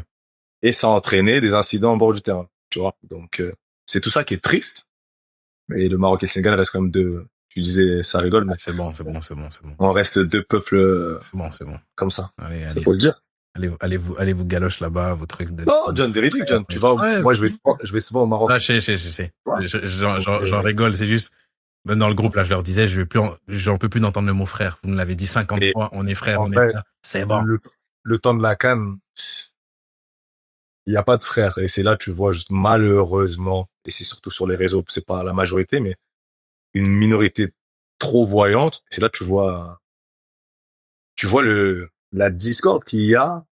Et ça a entraîné des incidents en bord du terrain, tu vois. Donc, c'est tout ça qui est triste. Mais le Maroc et le Sénégal restent comme deux, tu disais, ça rigole, mais c'est bon. on reste deux peuples. C'est bon. Comme ça. Allez, faut le dire. Allez vous galoche là-bas, vos trucs de... Non, John, véridique, John. Tu vas, moi, je vais souvent au Maroc. Ah, je sais. J'en rigole, c'est juste, même dans le groupe, là, je leur disais, j'en peux plus d'entendre le mot frère. Vous nous l'avez dit 50 fois, on est frères, on est frères. C'est bon. Le temps de la CAN, il y a pas de frère. Et c'est là, tu vois, juste malheureusement, et c'est surtout sur les réseaux, c'est pas la majorité, mais une minorité trop voyante. C'est là, tu vois la discorde qu'il y a,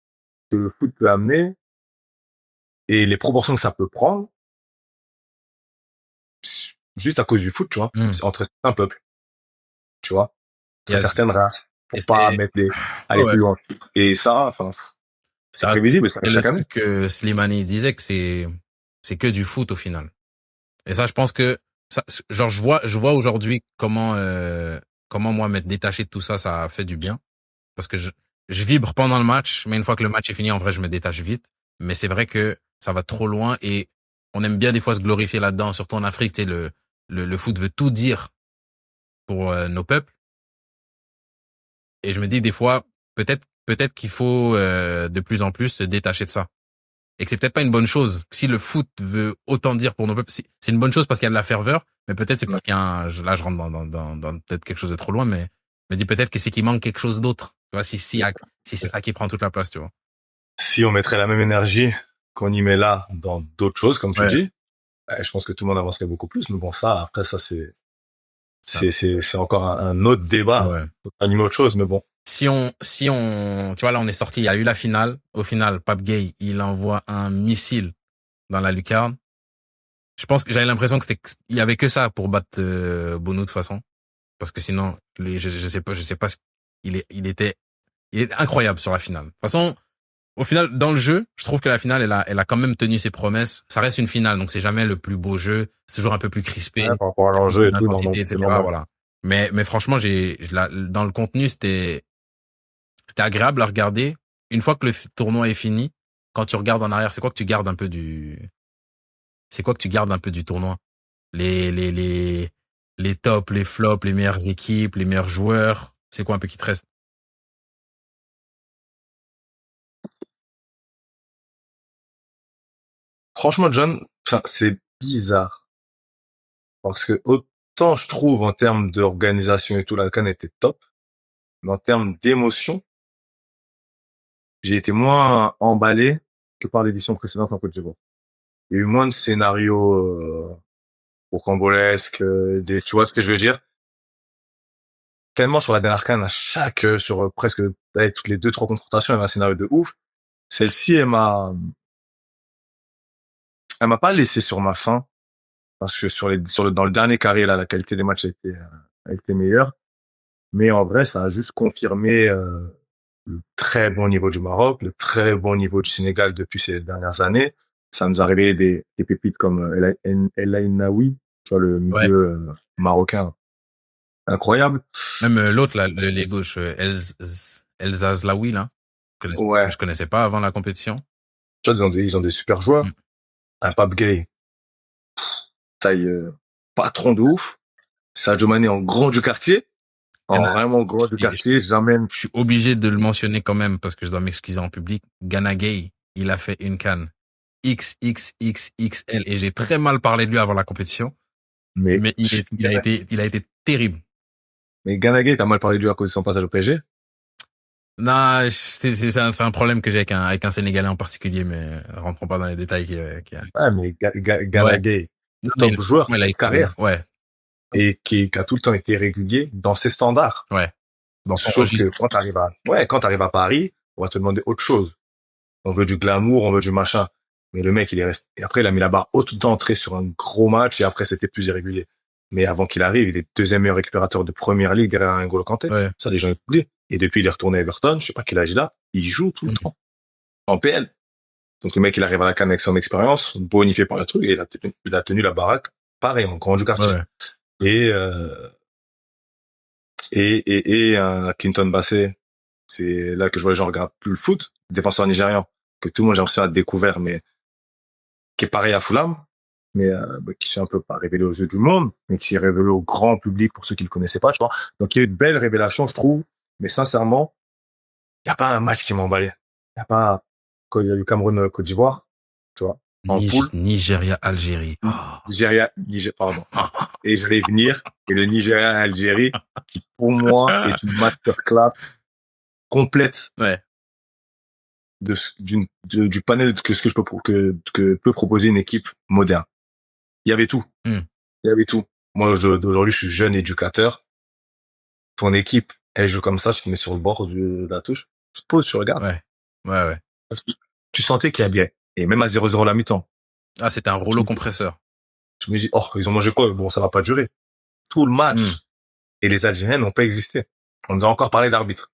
que le foot peut amener, et les proportions que ça peut prendre, juste à cause du foot, tu vois, Hmm. c'est entre certains peuples, tu vois, entre Yes. certaines races, Et pour pas ouais, aller ouais. plus loin. Et ça, enfin, c'est Ça, prévisible, ça c'est arrive le chaque année. truc que Slimani disait que c'est que du foot au final. Et ça, je pense que ça, genre je vois aujourd'hui comment moi m'être détaché de tout ça, ça a fait du bien parce que je vibre pendant le match, mais une fois que le match est fini, en vrai, je me détache vite. Mais c'est vrai que ça va trop loin et on aime bien des fois se glorifier là-dedans, surtout en Afrique. Tu sais, le foot veut tout dire pour nos peuples. Et je me dis des fois, peut-être qu'il faut de plus en plus se détacher de ça. Et que c'est peut-être pas une bonne chose. Si le foot veut autant dire pour nos peuples, c'est une bonne chose parce qu'il y a de la ferveur, mais peut-être c'est parce qu'il y a là je rentre dans peut-être quelque chose de trop loin, mais je me dis peut-être que c'est qu'il manque quelque chose d'autre. Tu vois, si c'est ça qui prend toute la place, tu vois. Si on mettrait la même énergie qu'on y met là dans d'autres choses, comme tu Ouais. dis, je pense que tout le monde avancerait beaucoup plus. Mais bon, ça, après, ça, Ça. c'est encore un autre débat, Ouais. une autre chose, mais bon. Tu vois, là, on est sorti, il y a eu la finale. Au final, Pape Gueye, il envoie un missile dans la lucarne. Je pense que j'avais l'impression que il y avait que ça pour battre Bono de toute façon. Parce que sinon, je sais pas, il est incroyable sur la finale. De toute façon, au final, dans le jeu, je trouve que la finale, elle a quand même tenu ses promesses. Ça reste une finale, donc c'est jamais le plus beau jeu. C'est toujours un peu plus crispé, Ouais, par rapport à l'enjeu et tout, non, non, l'intensité, c'est etc. normal. Voilà. Mais franchement, dans le contenu, c'était agréable à regarder. Une fois que le tournoi est fini, quand tu regardes en arrière, c'est quoi que tu gardes un peu du tournoi? Les, les, les, les tops, les flops, les meilleures équipes, les meilleurs joueurs. C'est quoi un peu qui te reste? Franchement, John, enfin, c'est bizarre. Parce que autant je trouve en termes d'organisation et tout, la CAN était top. Mais en termes d'émotion, j'ai été moins emballé que par l'édition précédente en Côte d'Ivoire. Il y a eu moins de scénarios, rocambolesques, tu vois ce que je veux dire? Tellement sur la dernière CAN, sur presque, allez, toutes les 2-3 confrontations, il y avait un scénario de ouf. Celle-ci, elle m'a pas laissé sur ma faim. Parce que dans le dernier carré, là, la qualité des matchs a été meilleure. Mais en vrai, ça a juste confirmé, le très bon niveau du Maroc, le très bon niveau du Sénégal depuis ces dernières années. Ça nous a révélé des pépites comme El Ainaoui, tu vois, le Ouais. milieu marocain incroyable. Même l'autre, là, les gauches, El Zazlaoui, là, que Ouais, je connaissais pas avant la compétition. tu vois, ils ont des super joueurs. Mm. Un Pape Gueye, taille patron de ouf. Sadio Mané en grand du quartier, Il y en en a, vraiment grand du je quartier. J'amène. je suis obligé de le mentionner quand même parce que je dois m'excuser en public. Gana Gueye, il a fait une canne XXXXL et j'ai très mal parlé de lui avant la compétition. Mais Mais il a été terrible. mais Gana Gueye, t'as mal parlé de lui à cause de son passage au PSG. Non, c'est un problème que j'ai avec un Sénégalais en particulier, mais rentrons pas dans les détails Ah, mais ouais. Gana Gueye, Non, mais top joueur franchement, il a toute été, carrière ouais, et qui a tout le temps été régulier dans ses standards. ouais, dans son Chose que registre. quand t'arrives à Paris, on va te demander autre chose. On veut du glamour, on veut du machin. Mais le mec, il est resté, et après, il a mis la barre haute d'entrée sur un gros match et après, c'était plus irrégulier. Mais avant qu'il arrive, il est deuxième meilleur récupérateur de première ligue derrière un N'Golo Kanté. Ouais. Ça, les gens oublient. Et depuis, il est retourné à Everton. Je sais pas quel âge il a. Il joue tout le temps. En PL. Donc, le mec, il arrive à la CAN avec son expérience, bonifié par le truc, et il a tenu la baraque. Pareil, en grand du Ouais, quartier. ouais. Et, Clinton Bassey, c'est là que je vois les gens regardent plus le foot, défenseur nigérian, que tout le monde j'ai l'impression a découvert, mais qui est pareil à Fulham, mais qui s'est un peu pas révélé aux yeux du monde, mais qui s'est révélé au grand public pour ceux qui le connaissaient pas, tu vois. Donc il y a eu de belles révélations, je trouve, mais sincèrement, il y a pas un match qui m'a emballé. Il y a pas quand il y a eu Cameroun Côte d'Ivoire, tu vois, en poule, Nigeria, Algérie. Pardon. Et je vais venir, et le Nigeria-Algérie, qui pour moi est une masterclass complète. Ouais. du panel que ce que je peux que peut proposer une équipe moderne. Il y avait tout. Hmm. Il y avait tout. Moi, d'aujourd'hui, je suis jeune éducateur. Ton équipe, elle joue comme ça, tu te mets sur le bord de la touche, tu te poses, tu regardes. Ouais. Ouais. Parce que tu sentais qu'il y a bien. Et même à 0-0 la mi-temps. Ah, c'était un rouleau compresseur. Je me dis, oh, ils ont mangé quoi? Bon, ça va pas durer. Tout le match. Et les Algériens n'ont pas existé. On nous a encore parlé d'arbitre.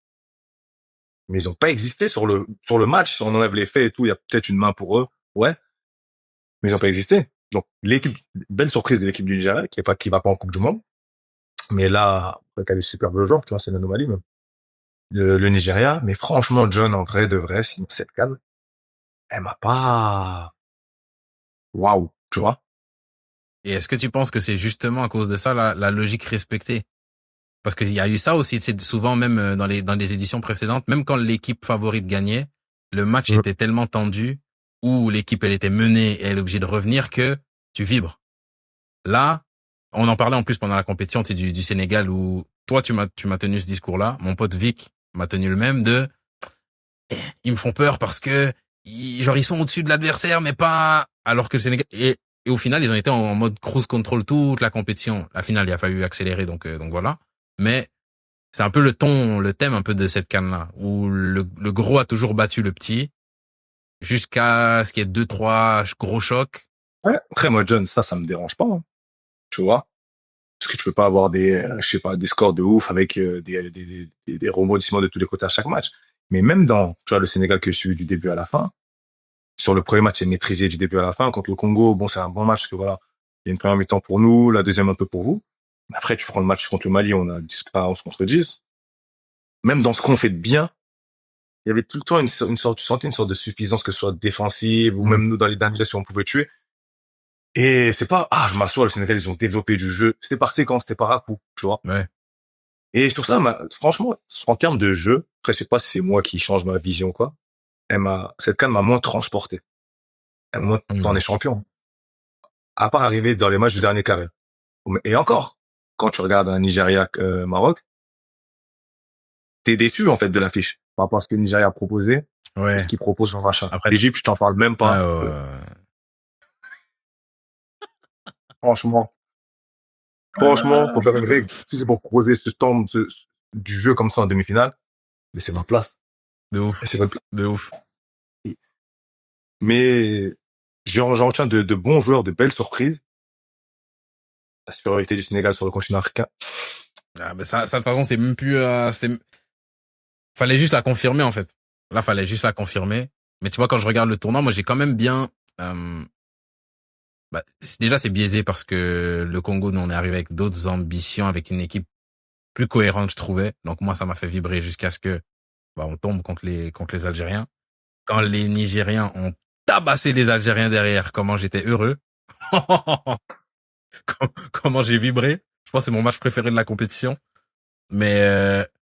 Mais ils n'ont pas existé sur le match. Si on enlève les faits et tout, il y a peut-être une main pour eux. Ouais. Mais ils n'ont pas existé. Donc, belle surprise de l'équipe du Nigeria, qui va pas en Coupe du Monde. Mais là, après qu'elle est superbe le genre, tu vois, c'est une anomalie, même. Le Nigeria. Mais franchement, John, en vrai, de vrai, sinon cette CAN, elle m'a pas, waouh, tu vois. Et est-ce que tu penses que c'est justement à cause de ça la logique respectée? Parce qu'il y a eu ça aussi, tu sais, souvent même dans les éditions précédentes, même quand l'équipe favorite gagnait, le match était tellement tendu, où l'équipe elle était menée et elle est obligée de revenir que tu vibres. Là, on en parlait en plus pendant la compétition, tu sais, du Sénégal où toi tu m'as tenu ce discours-là, mon pote Vic m'a tenu le même ils me font peur parce que ils sont au-dessus de l'adversaire mais pas alors que le Sénégal et au final ils ont été en mode cruise control toute la compétition. La finale, il a fallu accélérer donc voilà. Mais c'est un peu le thème un peu de cette CAN-là, où le gros a toujours battu le petit, jusqu'à ce qu'il y ait 2-3 gros chocs. Ouais. Après, moi, John, ça me dérange pas, hein, tu vois. Parce que tu peux pas avoir je sais pas, des scores de ouf avec des rebondissements de tous les côtés à chaque match. Mais même tu vois, le Sénégal que je suis du début à la fin, sur le premier match, c'est maîtrisé du début à la fin. Contre le Congo, bon, c'est un bon match, parce que voilà, il y a une première mi-temps pour nous, la deuxième un peu pour vous. Mais après, tu prends le match contre le Mali, on a 10 pas 11 contre 10. Même dans ce qu'on fait de bien, il y avait tout le temps une sorte, tu sentais une sorte de suffisance, que ce soit défensive, ou même nous, dans les derniers gestes, on pouvait tuer. Et c'est pas, je m'assois, le Sénégal, ils ont développé du jeu. C'était par séquence, c'était par à-coup, tu vois. Ouais. Et sur ça, franchement, en termes de jeu, après, je sais pas si c'est moi qui change ma vision, quoi. Cette CAN m'a moins transporté. T'en es champion. À part arriver dans les matchs du dernier carré. Et encore, quand tu regardes un Nigeria, Maroc, t'es déçu, en fait, de l'affiche. Par rapport à ce que le Nigeria a proposé. Ouais. Ce qu'il propose en rachat. Après, l'Égypte, je t'en parle même pas. Franchement, faut faire une règle. Si c'est pour proposer du jeu comme ça en demi-finale, mais c'est ma place. De ouf. C'est votre place. De ouf. Mais j'en retiens de bons joueurs, de belles surprises. La supériorité du Sénégal sur le continent africain. Ah, mais ça, de toute façon, c'est même plus, fallait juste la confirmer, en fait. Là, fallait juste la confirmer. Mais tu vois, quand je regarde le tournoi, moi, j'ai quand même bien, déjà, c'est biaisé parce que le Congo, nous, on est arrivé avec d'autres ambitions, avec une équipe plus cohérente, je trouvais. Donc, moi, ça m'a fait vibrer jusqu'à ce que, on tombe contre les Algériens. Quand les Nigériens ont tabassé les Algériens derrière, comment j'étais heureux. Comment j'ai vibré. Je pense que c'est mon match préféré de la compétition. Mais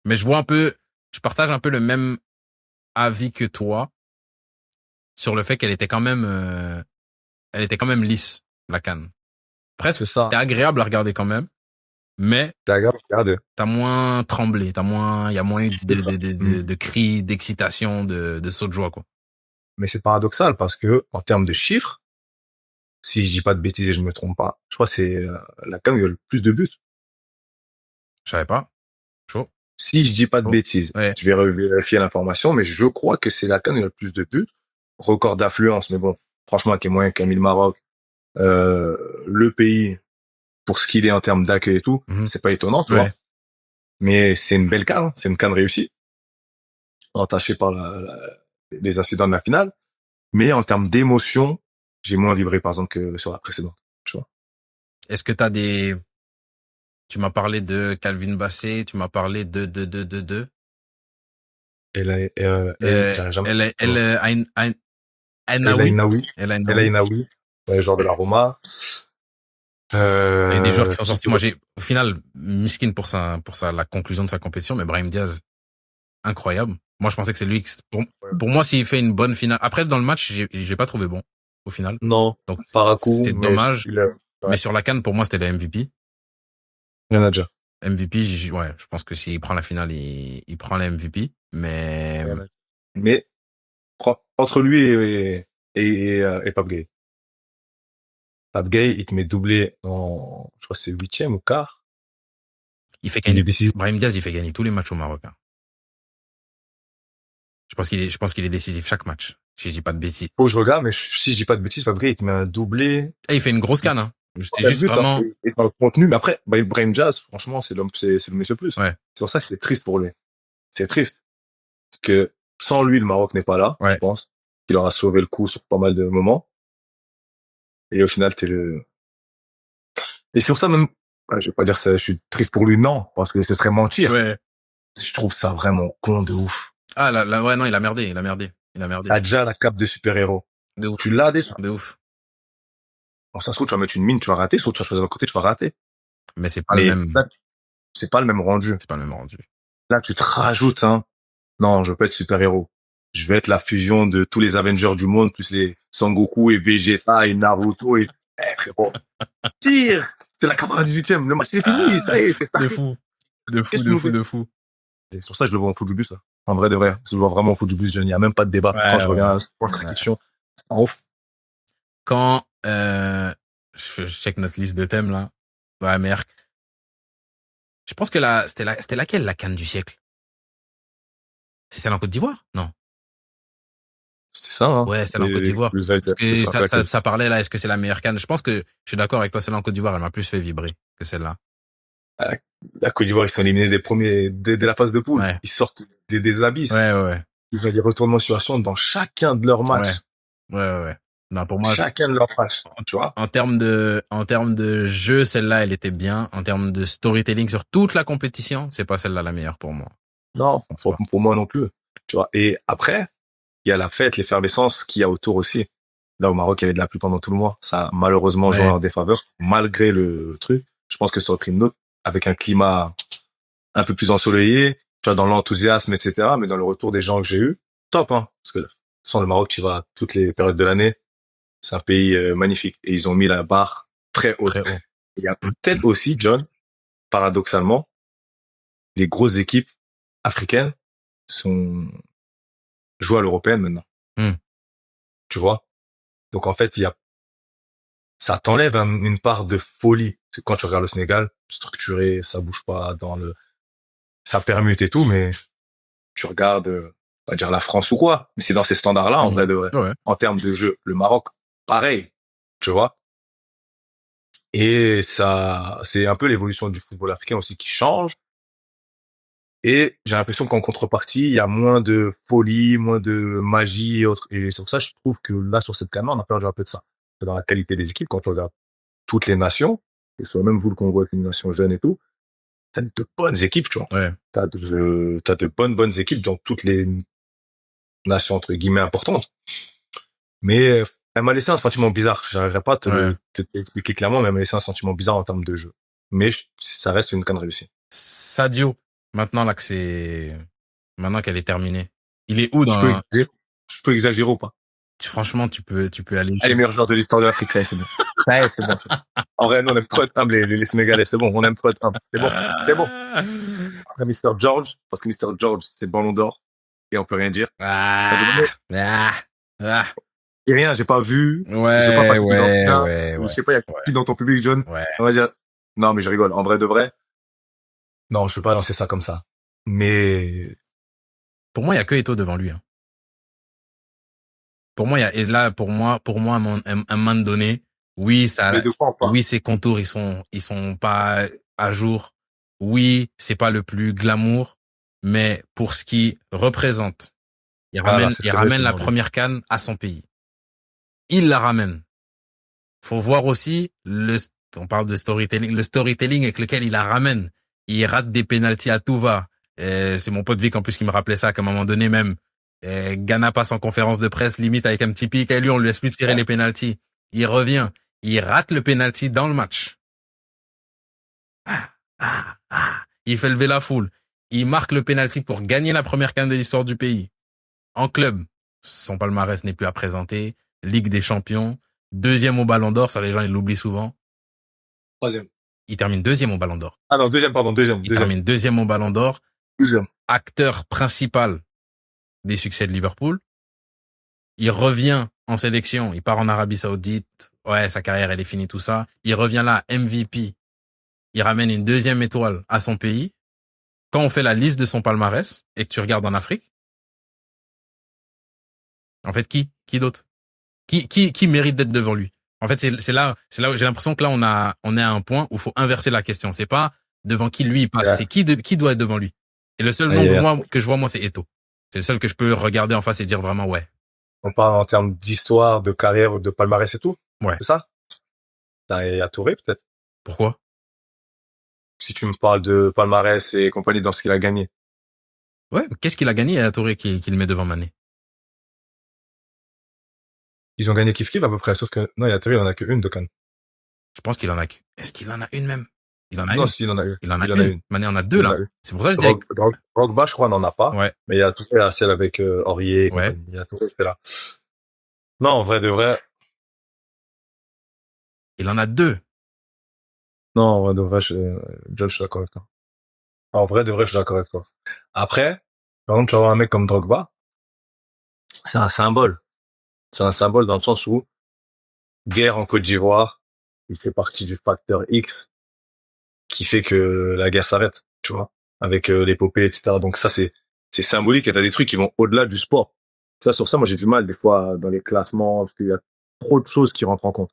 je partage un peu le même avis que toi sur le fait qu'elle était quand même lisse, la CAN. Presque, c'était agréable à regarder quand même, mais t'as moins tremblé, il y a moins eu de cris, d'excitation, de sauts de joie, quoi. Mais c'est paradoxal parce que, en termes de chiffres, si je dis pas de bêtises et je me trompe pas, je crois que c'est la CAN où il y a le plus de buts. Je savais pas. Chaud. Si je dis pas de bêtises, ouais. Je vais vérifier l'information, mais je crois que c'est la CAN où il y a le plus de buts. Record d'affluence, mais bon, franchement, qui est moins qu'Amil Maroc, le pays, pour ce qu'il est en termes d'accueil et tout, c'est pas étonnant, tu vois. Mais c'est une belle CAN, c'est une CAN réussie, entachée par les incidents de la finale. Mais en termes d'émotion, j'ai moins vibré, par exemple, que sur la précédente, tu vois. Est-ce que tu m'as parlé de Calvin Bassey, tu m'as parlé de El Ainaoui, joueur de la Roma. Il y a des joueurs qui sont sortis. Moi, au final, miskin pour la conclusion de sa compétition, mais Brahim Diaz, incroyable. Moi, je pensais que c'est lui pour moi, s'il fait une bonne finale. Après, dans le match, j'ai pas trouvé bon, au final. Non. Donc, c'est dommage. Mais sur la CAN, pour moi, c'était le MVP. Il y en a déjà. MVP, je pense que s'il prend la finale, il prend la MVP. Mais entre lui et Pape Gueye. Pape Gueye, il te met doublé je crois que c'est huitième ou quart. Il fait Il gagner. est décisif. Brahim Diaz, il fait gagner tous les matchs au Maroc. Hein. Je pense qu'il est décisif chaque match. Si je dis pas de bêtises. Faut que je regarde, mais si je dis pas de bêtises, Pape Gueye, il te met un doublé. Et il fait une grosse canne, hein. C'était juste But, vraiment. hein. Et dans le contenu, mais après, Brahim Diaz, franchement, c'est le monsieur plus. Ouais. C'est pour ça que c'est triste pour lui. C'est triste. Parce que sans lui, le Maroc n'est pas là, Ouais. je pense. Il aura sauvé le coup sur pas mal de moments. Et au final, et sur ça même, je vais pas dire ça, je suis triste pour lui, non, parce que ce serait mentir. Ouais. Je trouve ça vraiment con de ouf. Ah, ouais, non, il a merdé. T'as déjà la cape de super-héros. De ouf. Tu l'as déjà. De ouf. Bon, ça se trouve, tu vas mettre une mine, tu vas rater, soit tu vas choisir d'un côté, tu vas rater. Mais c'est pas le même. Là, c'est pas le même rendu. C'est pas le même rendu. Là, tu te rajoutes, hein. Non, je veux pas être super-héros. Je veux être la fusion de tous les Avengers du monde, plus les Sangoku et Vegeta et Naruto et, frérot. Tire! C'est la 98e. Le match est fini. Ça y est, c'est ça. De fou. De fou. Et sur ça, je le vois en foot du bus, ça. En vrai de vrai. Je le vois vraiment en foot du bus, il n'y a même pas de débat. Ouais, quand je ouais. reviens, je pose la question. C'est en ouf. Quand, je check notre liste de thèmes, là. Ouais, merde. Je pense que c'était laquelle, la CAN du siècle? C'est celle en Côte d'Ivoire? Non. C'est ça, hein. Ouais, celle en Côte d'Ivoire. Parce que ça parlait là, est-ce que c'est la meilleure CAN? Je pense que je suis d'accord avec toi, celle en Côte d'Ivoire, elle m'a plus fait vibrer que celle-là. La Côte d'Ivoire, ils sont éliminés dès la phase de poule. Ouais. Ils sortent des abysses. Ouais. Ils ont des retournements de situation dans chacun de leurs matchs. Ouais. Non, pour moi. Chacun de leurs matchs. Tu vois? En termes de jeu, celle-là, elle était bien. En termes de storytelling sur toute la compétition, c'est pas celle-là la meilleure pour moi. Non, pour moi non plus. Tu vois? Et après, il y a la fête, l'effervescence qu'il y a autour aussi. Là, au Maroc, il y avait de la pluie pendant tout le mois. Ça a malheureusement joué en défaveur, malgré le truc. Je pense que ça aurait pris une note avec un climat un peu plus ensoleillé, tu vois, dans l'enthousiasme, etc. Mais dans le retour des gens que j'ai eu, top, hein. Parce que sans le Maroc, tu vas à toutes les périodes de l'année. C'est un pays magnifique. Et ils ont mis la barre très haute. Très haut. Il y a peut-être aussi, John, paradoxalement, les grosses équipes africaines jouent à l'européenne maintenant. Tu vois? Donc en fait, ça t'enlève une part de folie. C'est quand tu regardes le Sénégal, structuré, ça bouge pas ça permute et tout, mais tu regardes, on va dire la France ou quoi. Mais c'est dans ces standards-là, en vrai de vrai. Ouais. En termes de jeu, le Maroc, pareil. Tu vois? Et ça, c'est un peu l'évolution du football africain aussi qui change. Et j'ai l'impression qu'en contrepartie, il y a moins de folie, moins de magie et autres. Et c'est pour ça que je trouve que là, sur cette canne, on a perdu un peu de ça. Dans la qualité des équipes, quand tu regardes toutes les nations, que ce soit même vous le Congo avec une nation jeune et tout, t'as de bonnes équipes, tu vois. Ouais. T'as de bonnes équipes dans toutes les nations, entre guillemets, importantes. Mais elle m'a laissé un sentiment bizarre. J'arriverai pas à te expliquer clairement, mais elle m'a laissé un sentiment bizarre en termes de jeu. Mais ça reste une canne réussie. Sadio, maintenant qu'elle est terminée, il est où dans Je peux exagérer ou pas? Franchement, tu peux aller. Les meilleurs joueurs de l'histoire de l'Afrique, c'est bon. Ouais, c'est bon. En vrai, nous, on aime trop être humble, les Sénégalais, c'est bon. On aime trop être humble. C'est bon. Après Mr. George, parce que Mr. George, c'est Ballon d'Or. Et on peut rien dire. Et rien, j'ai pas vu. Ouais, je veux pas ouais. Je sais pas, il y a qui dans ton public, John. Ouais. On va dire, non, mais je rigole. En vrai de vrai. Non, je peux pas lancer ça comme ça. Mais. Pour moi, il y a que Eto'o devant lui, hein. Pour moi, et là, pour moi, à un moment donné, oui, oui, ses contours, ils sont pas à jour. Oui, c'est pas le plus glamour, mais pour ce qui représente, il ramène la première CAN à son pays. Il la ramène. Faut voir aussi on parle de storytelling, le storytelling avec lequel il la ramène. Il rate des pénaltys à tout va. C'est mon pote Vic en plus qui me rappelait ça qu'à un moment donné même. Ghana passe en conférence de presse limite avec un petit pic et lui on lui laisse plus tirer les pénaltys. Il revient, il rate le pénalty dans le match. Il fait lever la foule. Il marque le pénalty pour gagner la première CAN de l'histoire du pays. En club, son palmarès n'est plus à présenter. Ligue des Champions, deuxième au Ballon d'Or, ça les gens ils l'oublient souvent. Troisième. Il termine deuxième au Ballon d'Or. Ah non, deuxième. Il termine deuxième au Ballon d'Or. Deuxième. Acteur principal des succès de Liverpool. Il revient en sélection. Il part en Arabie Saoudite. Ouais, sa carrière, elle est finie, tout ça. Il revient là, MVP. Il ramène une deuxième étoile à son pays. Quand on fait la liste de son palmarès et que tu regardes en Afrique, en fait, qui d'autre? Qui mérite d'être devant lui? En fait, c'est là où j'ai l'impression que là, on est à un point où faut inverser la question. C'est pas devant qui lui il passe, Yeah. c'est qui doit être devant lui. Et le seul nom que je vois, moi, c'est Eto'o. C'est le seul que je peux regarder en face et dire vraiment, ouais. On parle en termes d'histoire, de carrière, de palmarès et tout. Ouais. C'est ça? Et à Touré, peut-être. Pourquoi? Si tu me parles de palmarès et compagnie dans ce qu'il a gagné. Ouais, qu'est-ce qu'il a gagné à Touré qui le met devant Mané? Ils ont gagné kiff-kiff à peu près, sauf que, non, il y a Touré, il en a qu'une de Cannes. Je pense qu'il en a est-ce qu'il en a une même? Il en a Non, une. si, il en a une. Il en a une. Mané en a deux, là. C'est pour ça que je dis. Drogba, je crois, n'en a pas. Ouais. Mais il y a Touré à celle avec, Aurier. Ouais. Il y a Touré qui est là. Non, en vrai de vrai. Il en a deux. Non, en vrai de vrai, John, je suis d'accord avec toi. En vrai de vrai, je suis d'accord avec toi. Après, par exemple, tu vas voir un mec comme Drogba. C'est un symbole. C'est un symbole dans le sens où, guerre en Côte d'Ivoire, il fait partie du facteur X qui fait que la guerre s'arrête, tu vois, avec l'épopée, etc. Donc ça, c'est symbolique. Et t'as des trucs qui vont au-delà du sport. Ça, sur ça, moi, j'ai du mal des fois dans les classements parce qu'il y a trop de choses qui rentrent en compte.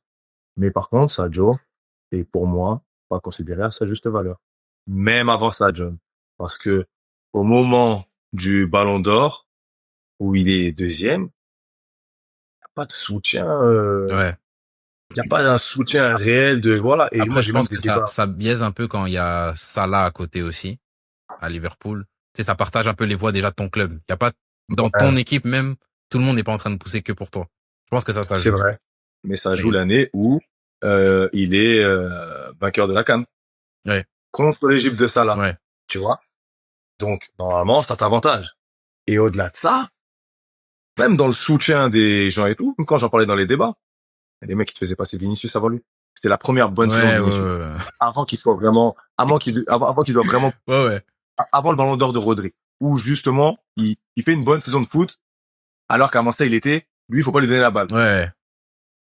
Mais par contre, Sadio est pour moi pas considéré à sa juste valeur. Même avant ça, John. Parce que au moment du Ballon d'Or, où il est deuxième, il n'y a pas de soutien. Ouais. Il n'y a pas un soutien réel de voilà. Et après, moi, je pense que ça biaise un peu quand il y a Salah à côté aussi, à Liverpool. Tu sais, ça partage un peu les voix déjà de ton club. Il y a pas, dans ton équipe même, tout le monde n'est pas en train de pousser que pour toi. Je pense que ça joue. C'est vrai. Mais ça joue l'année où, il est, vainqueur de la CAN. Ouais. Contre l'Égypte de Salah. Ouais. Tu vois? Donc, normalement, ça t'avantage. Et au-delà de ça, même dans le soutien des gens et tout, quand j'en parlais dans les débats, il y a des mecs qui te faisaient passer Vinicius avant lui. C'était la première bonne saison de Vinicius. Ouais. Avant qu'il soit vraiment, avant qu'il doit vraiment, ouais. Avant le Ballon d'Or de Rodri. Où justement, il fait une bonne saison de foot, alors qu'à Manchester, lui, il faut pas lui donner la balle. Ouais.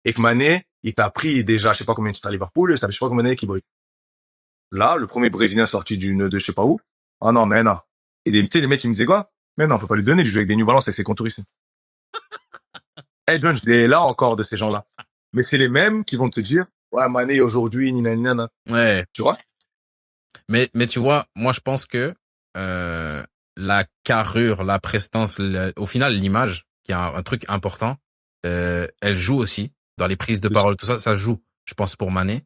Et que Mané, il t'a pris déjà, je sais pas combien de titres à Liverpool, je sais pas combien d'années qu'il brille. Là, le premier Brésilien sorti de je sais pas où. Ah non, mais non. Et tu sais, les mecs, ils me disaient quoi? Mais non, on peut pas lui donner, lui jouer avec des New Balance avec ses contours ici. John, je l'ai là encore de ces gens-là. Mais c'est les mêmes qui vont te dire, ouais, Mané, aujourd'hui, nina. Ouais. Tu vois? Mais tu vois, moi, je pense que, la carrure, la prestance, au final, l'image, qui est un truc important, elle joue aussi dans les prises de parole, tout ça, ça joue, je pense, pour Mané.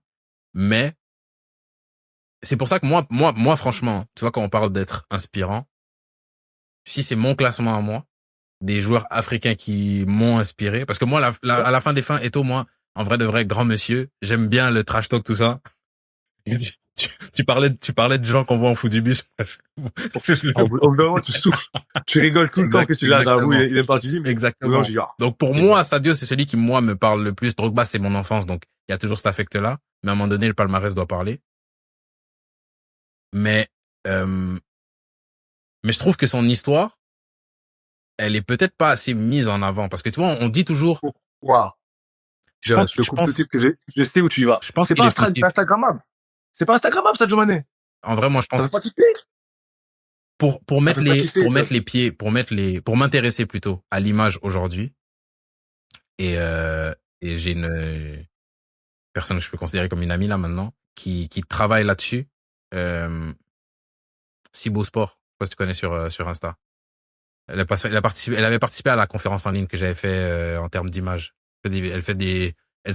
Mais c'est pour ça que moi, franchement, tu vois, quand on parle d'être inspirant, si c'est mon classement à moi, des joueurs africains qui m'ont inspiré, parce que moi, à la fin des fins, Eto'o, moi, en vrai de vrai, grand monsieur, j'aime bien le trash talk, tout ça. Tu parlais de gens qu'on voit en foot du bus. Vraiment, tu souffles. Tu rigoles tout le temps que tu l'as, j'avoue, il est parti. Exactement. Donc pour moi, Sadio, c'est celui qui, moi, me parle le plus. Drogba, c'est mon enfance, donc il y a toujours cet affect-là. Mais à un moment donné, le palmarès doit parler. Mais je trouve que son histoire, elle est peut-être pas assez mise en avant. Parce que tu vois, on dit toujours... Wow. Je sais où tu vas. Je pense c'est pas Instagrammable. C'est pas Instagrammable, Sadio Mané. En vrai, moi, je pense... Pour m'intéresser plutôt à l'image aujourd'hui. Et j'ai une personne que je peux considérer comme une amie là maintenant, qui travaille là-dessus. Cibo Sport, je sais pas si tu connais sur Insta. Elle avait participé à la conférence en ligne que j'avais fait en termes d'image. Elle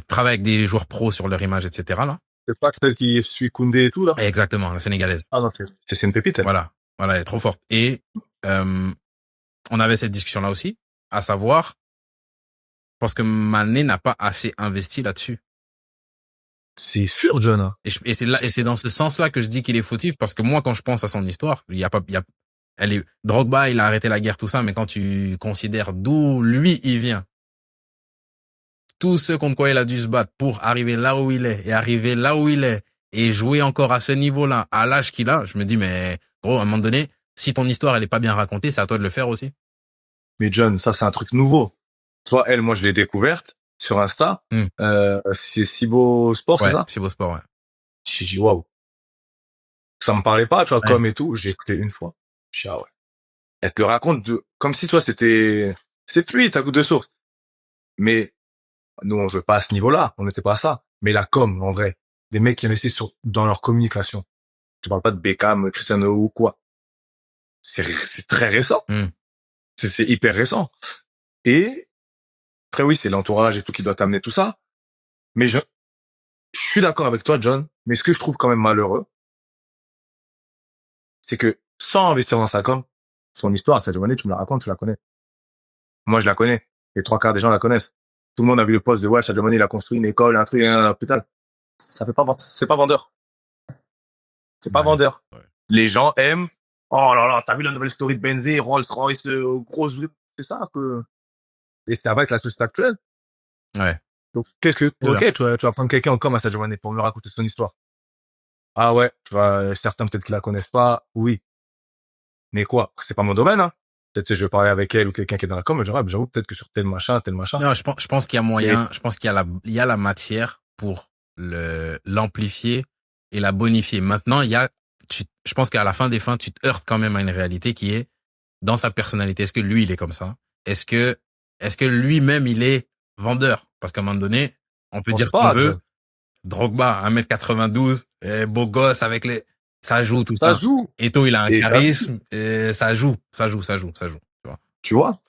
travaille avec des joueurs pros sur leur image, etc. là. C'est pas celle qui suit Koundé et tout là. Exactement, la sénégalaise. Ah non, c'est une pépite. Elle. Voilà, elle est trop forte. Et on avait cette discussion là aussi, à savoir parce que Mané n'a pas assez investi là-dessus. C'est sûr, John. Et c'est dans ce sens-là que je dis qu'il est fautif, parce que moi, quand je pense à son histoire, Drogba, il a arrêté la guerre, tout ça, mais quand tu considères d'où lui, il vient, tous ceux contre quoi il a dû se battre pour arriver là où il est, et arriver là où il est, et jouer encore à ce niveau-là, à l'âge qu'il a, je me dis, mais, gros, à un moment donné, si ton histoire, elle est pas bien racontée, c'est à toi de le faire aussi. Mais John, ça, c'est un truc nouveau. Toi, elle, moi, je l'ai découverte sur Insta. Hmm. C'est Cibo Sport, Ouais, c'est ça? c'est beau sport, ouais. J'ai dit, waouh. Ça me parlait pas, tu vois, Ouais. comme et tout. J'ai écouté une fois. J'ai dit, ah ouais. Elle te le raconte comme si, toi, c'est fluide, à coup de source. Mais, nous, on jouait pas à ce niveau-là. On n'était pas à ça. Mais la com, en vrai. Les mecs qui investissent dans leur communication. Je parle pas de Beckham, Cristiano ou quoi. C'est très récent. Hmm. C'est hyper récent. Et, après, oui, c'est l'entourage et tout qui doit t'amener tout ça. Mais je suis d'accord avec toi, John. Mais ce que je trouve quand même malheureux, c'est que sans investir dans sa com, son histoire, Sadio Mané, tu me la racontes, tu la connais. Moi, je la connais. Les trois quarts des gens la connaissent. Tout le monde a vu le poste de ouais, Sadio Mané, il a construit une école, un truc, un hôpital. Ça fait pas vendre. C'est pas vendeur. C'est pas Ouais. vendeur. Ouais. Les gens aiment. Oh là là, t'as vu la nouvelle story de Benzé, Rolls-Royce, grosse. C'est ça que. Et c'est avec la société actuelle. Ouais. Donc, qu'est-ce que, ok, tu vas prendre quelqu'un en com à Sadio Mané pour me raconter son histoire. Ah ouais, certains peut-être qu'ils la connaissent pas, oui. Mais quoi? C'est pas mon domaine, hein. Peut-être que je vais parler avec elle ou quelqu'un qui est dans la com, je dirais, ah, j'avoue, peut-être que sur tel machin. Non, je pense qu'il y a moyen, je pense qu'il y a il y a la matière pour l'amplifier et la bonifier. Maintenant, je pense qu'à la fin des fins, tu te heurtes quand même à une réalité qui est dans sa personnalité. Est-ce que lui, il est comme ça? Est-ce que lui-même, il est vendeur? Parce qu'à un moment donné, on peut dire ce qu'on veut. Drogba, 1m92, beau gosse avec ça joue tout ça. Ça joue. Eto'o, il a un Et charisme, ça joue. Tu vois.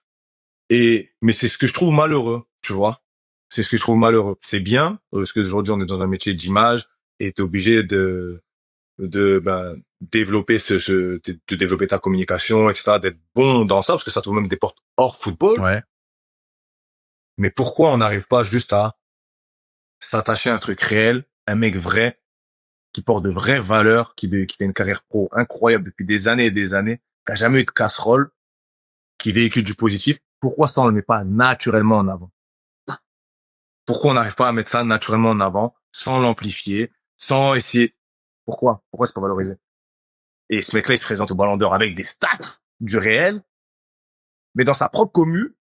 Mais c'est ce que je trouve malheureux, tu vois. C'est ce que je trouve malheureux. C'est bien, parce qu'aujourd'hui, on est dans un métier d'image et t'es obligé de développer de développer ta communication, etc., d'être bon dans ça, parce que ça t'ouvre même des portes hors football. Ouais. Mais pourquoi on n'arrive pas juste à s'attacher à un truc réel, un mec vrai, qui porte de vraies valeurs, qui fait une carrière pro incroyable depuis des années et des années, qui a jamais eu de casserole, qui véhicule du positif. Pourquoi ça, on le met pas naturellement en avant? Pourquoi on n'arrive pas à mettre ça naturellement en avant, sans l'amplifier, sans essayer? Pourquoi c'est pas valorisé? Et ce mec-là, il se présente au Ballon d'Or avec des stats du réel, mais dans sa propre commu.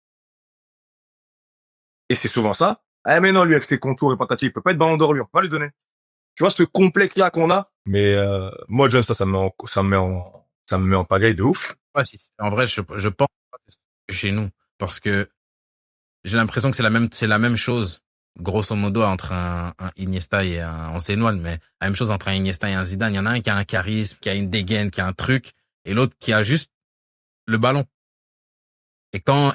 Et c'est souvent ça. Ah, mais non, lui, avec ses contours et patati, il peut pas être Ballon d'Or, lui, on peut pas lui donner. Tu vois ce complexe-là qu'on a? Mais, moi, John, ça me met en pagaille de ouf. Ouais, si. En vrai, je pense que chez nous, parce que j'ai l'impression que c'est la même chose, grosso modo, entre un Iniesta et on s'éloigne, mais la même chose entre un Iniesta et un Zidane. Il y en a un qui a un charisme, qui a une dégaine, qui a un truc, et l'autre qui a juste le ballon. Et en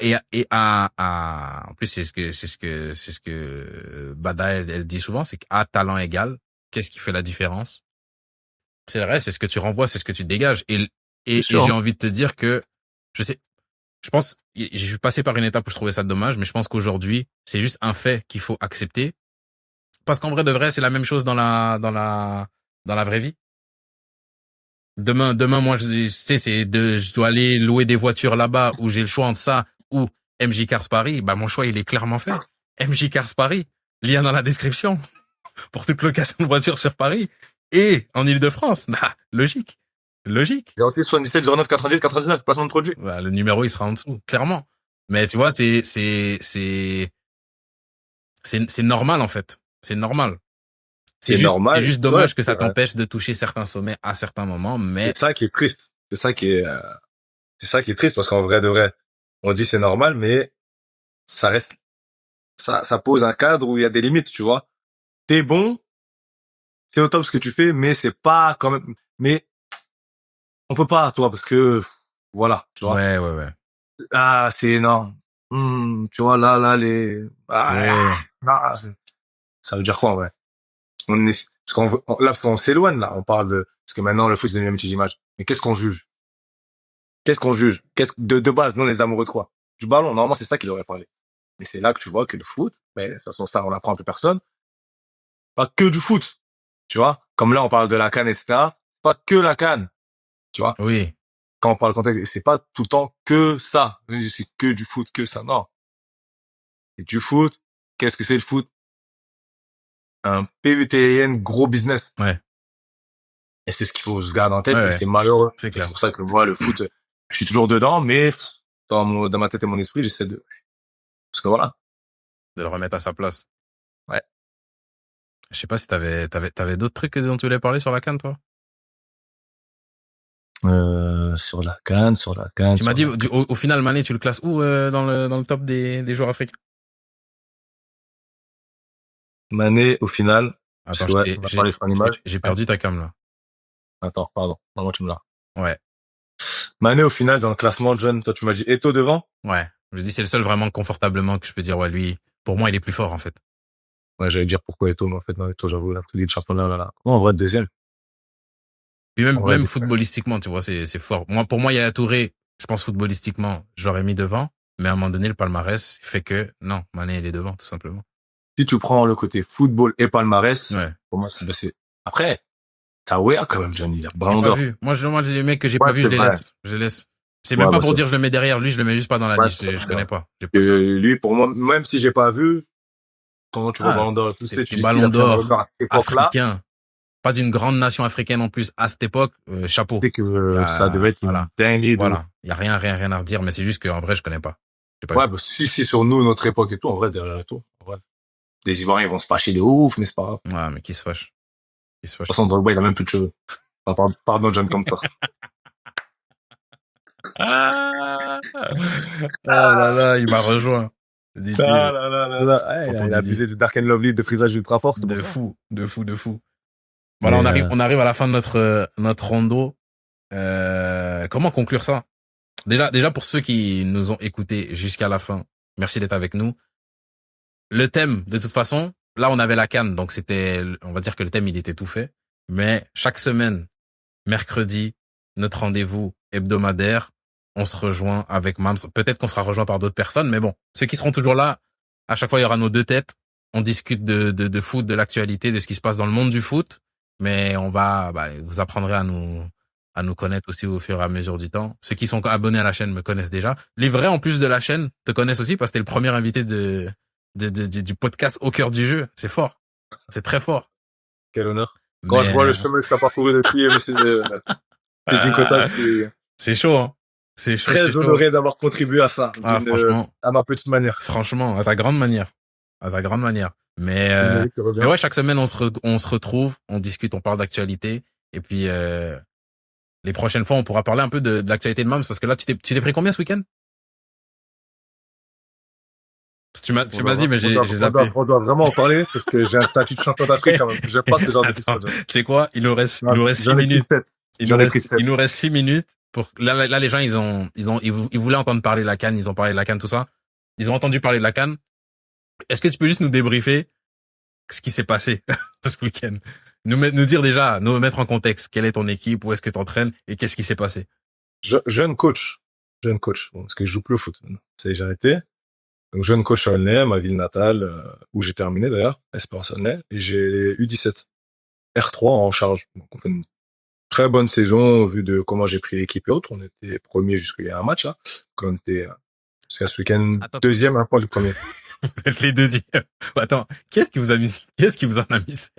plus, c'est ce que Bada, elle dit souvent, c'est qu'à talent égal, qu'est-ce qui fait la différence? C'est le reste, c'est ce que tu renvoies, c'est ce que tu dégages. Et j'ai envie de te dire que, je pense, je suis passé par une étape où je trouvais ça dommage, mais je pense qu'aujourd'hui, c'est juste un fait qu'il faut accepter. Parce qu'en vrai de vrai, c'est la même chose dans la vraie vie. Demain, moi, je dois aller louer des voitures là-bas où j'ai le choix entre ça ou MJ Cars Paris. Bah, mon choix, il est clairement fait. MJ Cars Paris. Lien dans la description. Pour toute location de voiture sur Paris. Et en Ile-de-France. Bah, logique. 06 77 09 90 99, placement de produit. Bah, le numéro, il sera en dessous, clairement. Mais tu vois, c'est normal, en fait. C'est normal. C'est normal. C'est juste dommage que ça t'empêche de toucher certains sommets à certains moments, mais. C'est ça qui est triste. C'est ça qui est triste parce qu'en vrai de vrai, on dit c'est normal, mais ça reste, ça pose un cadre où il y a des limites, tu vois. T'es bon, c'est au top ce que tu fais, mais c'est pas quand même, mais on peut pas, toi, parce que, voilà, tu vois. Ouais. Ah, c'est énorme. Tu vois, là, ça veut dire quoi, en vrai? Parce qu'on s'éloigne, là. On parle parce que maintenant, le foot, c'est devenu un métier d'image. Mais qu'est-ce qu'on juge? De base, nous, on est des amoureux de quoi? Du ballon. Normalement, c'est ça qu'il devrait parler. Mais c'est là que tu vois que le foot, mais de toute façon, ça, on l'apprend à plus personne. Pas que du foot. Tu vois? Comme là, on parle de la CAN, etc. Pas que la CAN. Tu vois? Oui. Quand on parle contexte, c'est pas tout le temps que ça. C'est que du foot, que ça. Non. C'est du foot. Qu'est-ce que c'est le foot? Un PUTN gros business. Ouais. Et c'est ce qu'il faut se garder en tête. Et c'est malheureux. C'est clair. C'est pour ça que moi, le foot, je suis toujours dedans, mais dans ma tête et mon esprit, j'essaie de Parce que voilà. De le remettre à sa place. Ouais. Je sais pas si t'avais d'autres trucs dont tu voulais parler sur la CAN, toi? Sur la CAN. Tu m'as dit, au final, Mané, tu le classes où, dans le top des joueurs africains? Mané, au final, parce Attends, que ouais, on a parlé sur l'image. j'ai perdu ta cam, là. Attends, pardon. Maman, tu me l'as. Ouais. Mané, au final, dans le classement de jeunes, toi, tu m'as dit Eto'o devant? Ouais. Je dis, c'est le seul vraiment confortablement que je peux dire, ouais, lui, pour moi, il est plus fort, en fait. Ouais, j'allais dire pourquoi Eto'o, mais en fait, non, Eto'o, j'avoue, la pris de championnat, là. Non, en vrai, deuxième. Puis En vrai, même footballistiquement, tu vois, c'est fort. Moi, pour moi, Yaya Touré, je pense footballistiquement, j'aurais mis devant. Mais à un moment donné, le palmarès fait que, non, Mané, il est devant, tout simplement. si tu prends le côté football et palmarès, Ouais. pour moi, c'est, après, t'as Wea, quand même, Johnny, il a J'ai ballon pas d'or. vu. Moi, j'ai les mecs que j'ai Ouais, pas vu, c'est je les vrai. laisse. Je les laisse. C'est Ouais, même pas bah, pour c'est dire je le mets derrière lui, je le mets juste pas dans la Ouais, liste. Je connais pas. lui, pour moi, même si j'ai pas vu, quand tu vois Ah, ballon d'or et tout, tu t'es dis qu'il ballon a pris un ballon d'or d'or à cette époque-là, africain. Pas d'une grande nation africaine en plus à cette époque, chapeau. c'était que ça devait être une Voilà. dinguerie de ouf. Voilà. Il y a rien à redire, mais c'est juste qu'en vrai, je connais pas. J'ai pas Ouais, vu. bah, si, sur nous, notre époque et tout, en vrai, derrière tout, en vrai. Les Ivoiriens, ils vont se fâcher de ouf, mais c'est pas grave. Ouais, mais qui se fâche? Qui se De toute fâche? façon, Drogba, il a même plus de cheveux. Pardon, John, comme toi. Ah, ah là là, il m'a rejoint. Didier. Ah là là là là. Ouais, Tonton il a Didier. abusé du Dark and Lovely, de frisage ultra fort, c'est pour De ça. fou, de fou, de fou. Voilà, Mais, on arrive à la fin de notre rondo. Comment conclure ça? Déjà pour ceux qui nous ont écoutés jusqu'à la fin, merci d'être avec nous. Le thème, de toute façon, là on avait la CAN, donc on va dire que le thème il était tout fait. Mais chaque semaine, mercredi, notre rendez-vous hebdomadaire, on se rejoint avec Mams. Peut-être qu'on sera rejoint par d'autres personnes, mais bon, ceux qui seront toujours là, à chaque fois il y aura nos deux têtes. On discute de foot, de l'actualité, de ce qui se passe dans le monde du foot, mais vous apprendrez à nous connaître aussi au fur et à mesure du temps. Ceux qui sont abonnés à la chaîne me connaissent déjà. Les vrais, en plus de la chaîne, te connaissent aussi parce que t'es le premier invité du podcast Au cœur du jeu. C'est fort. C'est très fort. quel honneur. Quand je vois le chemin que t'as parcouru depuis, monsieur, Team Kota, c'est chaud, hein. C'est chaud. très honoré d'avoir contribué à ça. Franchement. À ma petite manière. Franchement, à ta grande manière. À ta grande manière. Mais Mais ouais, chaque semaine, on se retrouve, on discute, on parle d'actualité. Et puis, les prochaines fois, on pourra parler un peu de l'actualité de Mams, parce que là, tu t'es pris combien ce week-end? Tu m'as dit, mais j'ai zappé. On doit vraiment en parler, parce que j'ai un statut de champion d'Afrique, quand même. J'aime pas ce genre d'épisode. Tu sais quoi? Il nous reste 6 minutes. Il nous reste 6 minutes pour, là, les gens, ils voulaient entendre parler de la CAN, ils ont parlé de la CAN, tout ça. Ils ont entendu parler de la CAN. Est-ce que tu peux juste nous débriefer ce qui s'est passé ce week-end? Nous dire déjà, nous mettre en contexte. Quelle est ton équipe? Où est-ce que tu entraînes? Et qu'est-ce qui s'est passé? Jeune coach. Bon, parce que je joue plus au foot. Ça, j'ai arrêté. Donc, jeune coach à Aulnay, ma ville natale, où j'ai terminé d'ailleurs, Espérance Aulnay, et j'ai U17. R3 en charge. Donc, on fait une très bonne saison, au vu de comment j'ai pris l'équipe et autres. On était premier jusqu'à il y a un match, là. Quand on était, jusqu'à ce week-end, deuxième, un point du premier. Vous êtes les deuxièmes. Attends, qu'est-ce qui vous en a mis 7?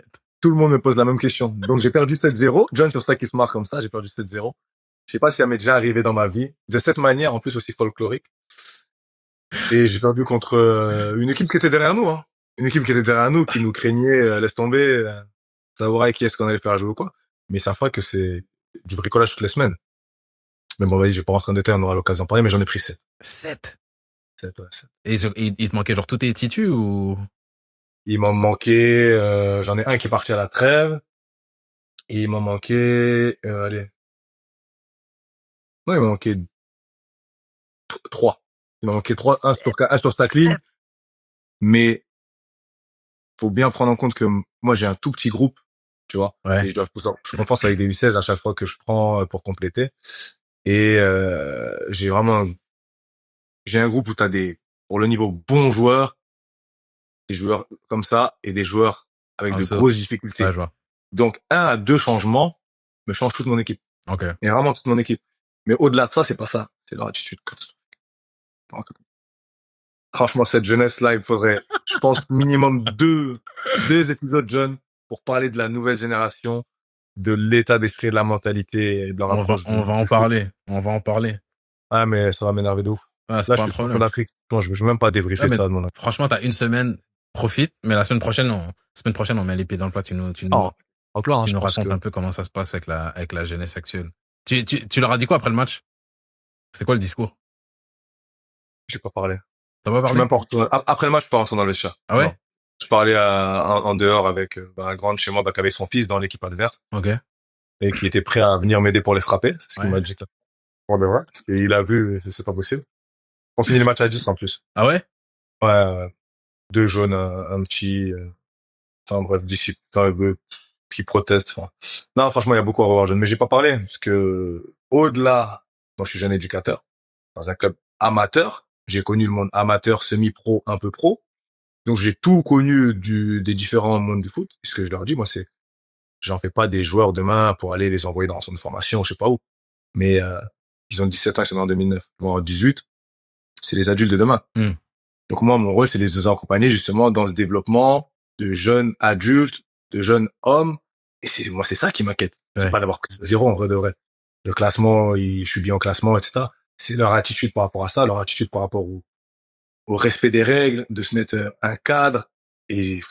Tout le monde me pose la même question. Donc, j'ai perdu 7-0. John, sur ça qui se marque comme ça, j'ai perdu 7-0. Je sais pas si ça m'est déjà arrivé dans ma vie. De cette manière, en plus aussi folklorique. Et j'ai perdu contre une équipe qui était derrière nous, hein. Une équipe qui était derrière nous, qui nous craignait, laisse tomber, savoir qui est-ce qu'on allait faire jouer ou quoi. Mais ça fera que c'est du bricolage toutes les semaines. Mais bon, vas-y, je vais pas rentrer en détail, on aura l'occasion d'en parler, mais j'en ai pris 7. 7? 7, ouais, 7. Et il te manquait genre tous tes titus ou? Il m'en manquait, j'en ai un qui est parti à la trêve. Et il m'en manquait, allez. Non, il m'en manquait 3. Il m'en manquait 3, un sur Stackling. Mais, faut bien prendre en compte que moi, j'ai un tout petit groupe, tu vois. Ouais. Et je compense avec des U16 à chaque fois que je prends pour compléter. Et, j'ai un groupe où t'as pour le niveau bons joueurs, des joueurs comme ça, et des joueurs avec de grosses difficultés. Ouais, je vois. Donc, 1 à 2 changements me change toute mon équipe. Ok. Et vraiment toute mon équipe. Mais au-delà de ça, c'est pas ça. C'est leur attitude catastrophique. Franchement, cette jeunesse-là, il faudrait, je pense, minimum deux épisodes jeunes pour parler de la nouvelle génération, de l'état d'esprit, de la mentalité et de leur approche. On va en parler. On va en parler. Ah, mais ça va m'énerver de ouf. Ah, c'est Là, pas je un suis champion problème. d'Afrique. Non, je veux même pas débriefer Ouais, mais ça de mon Afrique. franchement, t'as une semaine, profite, mais la semaine prochaine, on met les pieds dans le plat, En plein, hein, tu je nous pense que racontes un peu comment ça se passe avec la jeunesse actuelle. Tu leur as dit quoi après le match? C'est quoi le discours? j'ai pas parlé. T'as pas Je suis parlé? même pas retourné. Après le match, je suis pas retourné dans le vestiaire. Ah Non. ouais? Je parlais en dehors avec un grand de chez moi qui avait son fils dans l'équipe adverse Ok. et qui était prêt à venir m'aider pour les frapper. C'est ce qu'il Ouais. m'a dit. Pour de vrai. Parce qu'il a vu, c'est pas possible. On finit le match à 10 en plus. Ah ouais? Ouais, 2 jaunes, un petit, enfin bref, disciple, qui proteste. Enfin, non, franchement, il y a beaucoup à revoir jeune. Mais j'ai pas parlé parce que au-delà, moi je suis jeune éducateur dans un club amateur. J'ai connu le monde amateur, semi-pro, un peu pro. Donc j'ai tout connu des différents mondes du foot. Et ce que je leur dis, moi, c'est, j'en fais pas des joueurs demain pour aller les envoyer dans un centre de formation, je sais pas où. Mais ils ont 17 ans, ils sont en 2009. Bon, 18, c'est les adultes de demain. Donc moi, mon rôle, c'est de les accompagner justement dans ce développement de jeunes adultes, de jeunes hommes. Et c'est ça qui m'inquiète. Ouais. C'est pas d'avoir pris 0 en vrai de vrai. Le classement, je suis bien au classement, etc. C'est leur attitude par rapport à ça, leur attitude par rapport au respect des règles, de se mettre un cadre. Et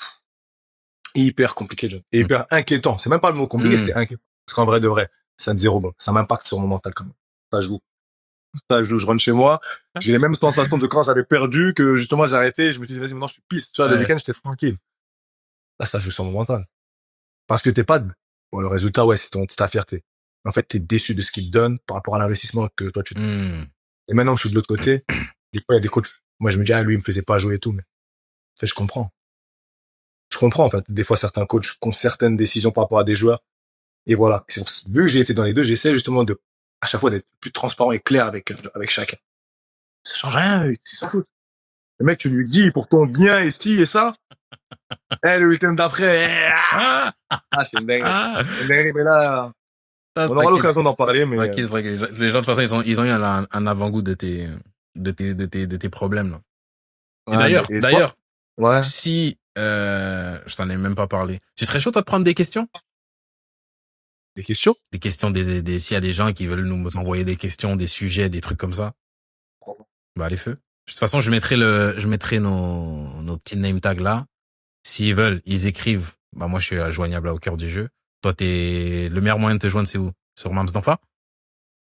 hyper compliqué, John. Et hyper inquiétant. C'est même pas le mot compliqué, c'est inquiétant. Parce qu'en vrai de vrai, c'est un 0 bon. Ça m'impacte sur mon mental quand même. Ça joue. Je rentre chez moi, j'ai les mêmes sensations de quand j'avais perdu, que justement j'ai arrêté, je me suis dit, vas-y, maintenant je suis pisse. Tu vois, le week-end, j'étais tranquille. Là, ça joue sur mon mental. Parce que bon, le résultat, ouais, c'est ta fierté. En fait, t'es déçu de ce qu'il te donne par rapport à l'investissement que toi, tu te fais. Et maintenant que je suis de l'autre côté, des fois, il y a des coachs. Moi, je me dis, lui, il me faisait pas jouer et tout, mais, en fait, je comprends. En fait. Des fois, certains coachs ont certaines décisions par rapport à des joueurs. Et voilà. Vu que j'ai été dans les deux, j'essaie justement à chaque fois d'être plus transparent et clair avec chacun. Ça change rien, ils s'en foutent. Le mec, tu lui dis pour ton bien et ci et ça. Le week-end d'après, c'est une dinguerie. Une dinguerie, mais là, on aura l'occasion d'en parler, mais. Les gens, de toute façon, ils ont eu un avant-goût de tes problèmes, là. Et d'ailleurs, ouais. si, je t'en ai même pas parlé. Tu serais chaud, toi, de prendre des questions? Des questions? Des questions s'il y a des gens qui veulent nous envoyer des questions, des sujets, des trucs comme ça. Bah, les feux. De toute façon, je mettrai nos petits name tags là. S'ils veulent, ils écrivent. Bah, moi, je suis joignable là au cœur du jeu. Toi, le meilleur moyen de te joindre, c'est où? Sur Mams d'Enfa?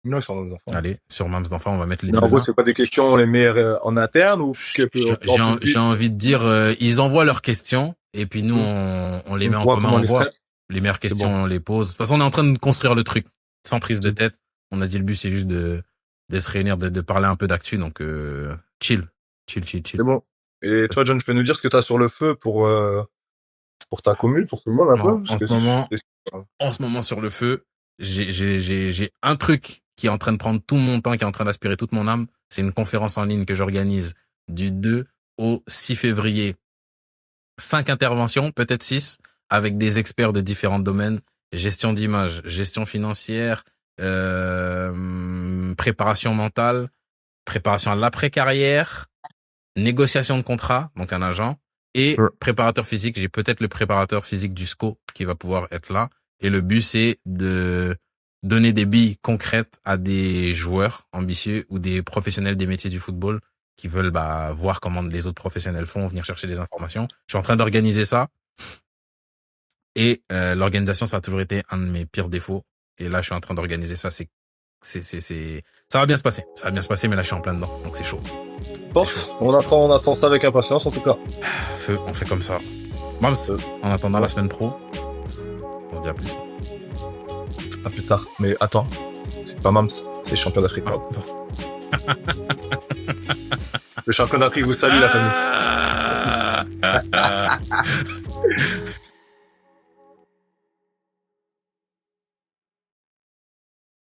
Non, sur Mams d'Enfa. Allez, sur Mams d'Enfa, on va mettre les deux. Mais en gros, c'est pas des questions les meilleures en interne ou? J'ai envie de dire, ils envoient leurs questions et puis nous, on les met en commun, on voit. Les meilleures questions, on les pose. De toute façon, on est en train de construire le truc. Sans prise de tête. On a dit le but, c'est juste de se réunir, de parler un peu d'actu. Donc, chill. C'est bon. Et toi, John, tu peux nous dire ce que t'as sur le feu pour ta commune, pour tout le monde, un peu? En ce moment, sur le feu, j'ai un truc qui est en train de prendre tout mon temps, qui est en train d'aspirer toute mon âme. C'est une conférence en ligne que j'organise du 2 au 6 février. 5 interventions, peut-être 6, avec des experts de différents domaines. Gestion d'image, gestion financière, préparation mentale, préparation à l'après-carrière, négociation de contrat, donc un agent, et préparateur physique. J'ai peut-être le préparateur physique du SCO qui va pouvoir être là. Et le but, c'est de donner des billes concrètes à des joueurs ambitieux ou des professionnels des métiers du football qui veulent voir comment les autres professionnels font, venir chercher des informations. Je suis en train d'organiser ça. Et l'organisation, ça a toujours été un de mes pires défauts. Et là, je suis en train d'organiser ça. Ça va bien se passer. Ça va bien se passer, mais là, je suis en plein dedans. Donc, c'est chaud. Bon, on attend ça avec impatience, en tout cas. Feu, on fait comme ça. Mams, en attendant la semaine pro, on se dit à plus. À plus tard. Mais attends, c'est pas Mams, c'est champion d'Afrique. Le champion d'Afrique vous salue, la famille.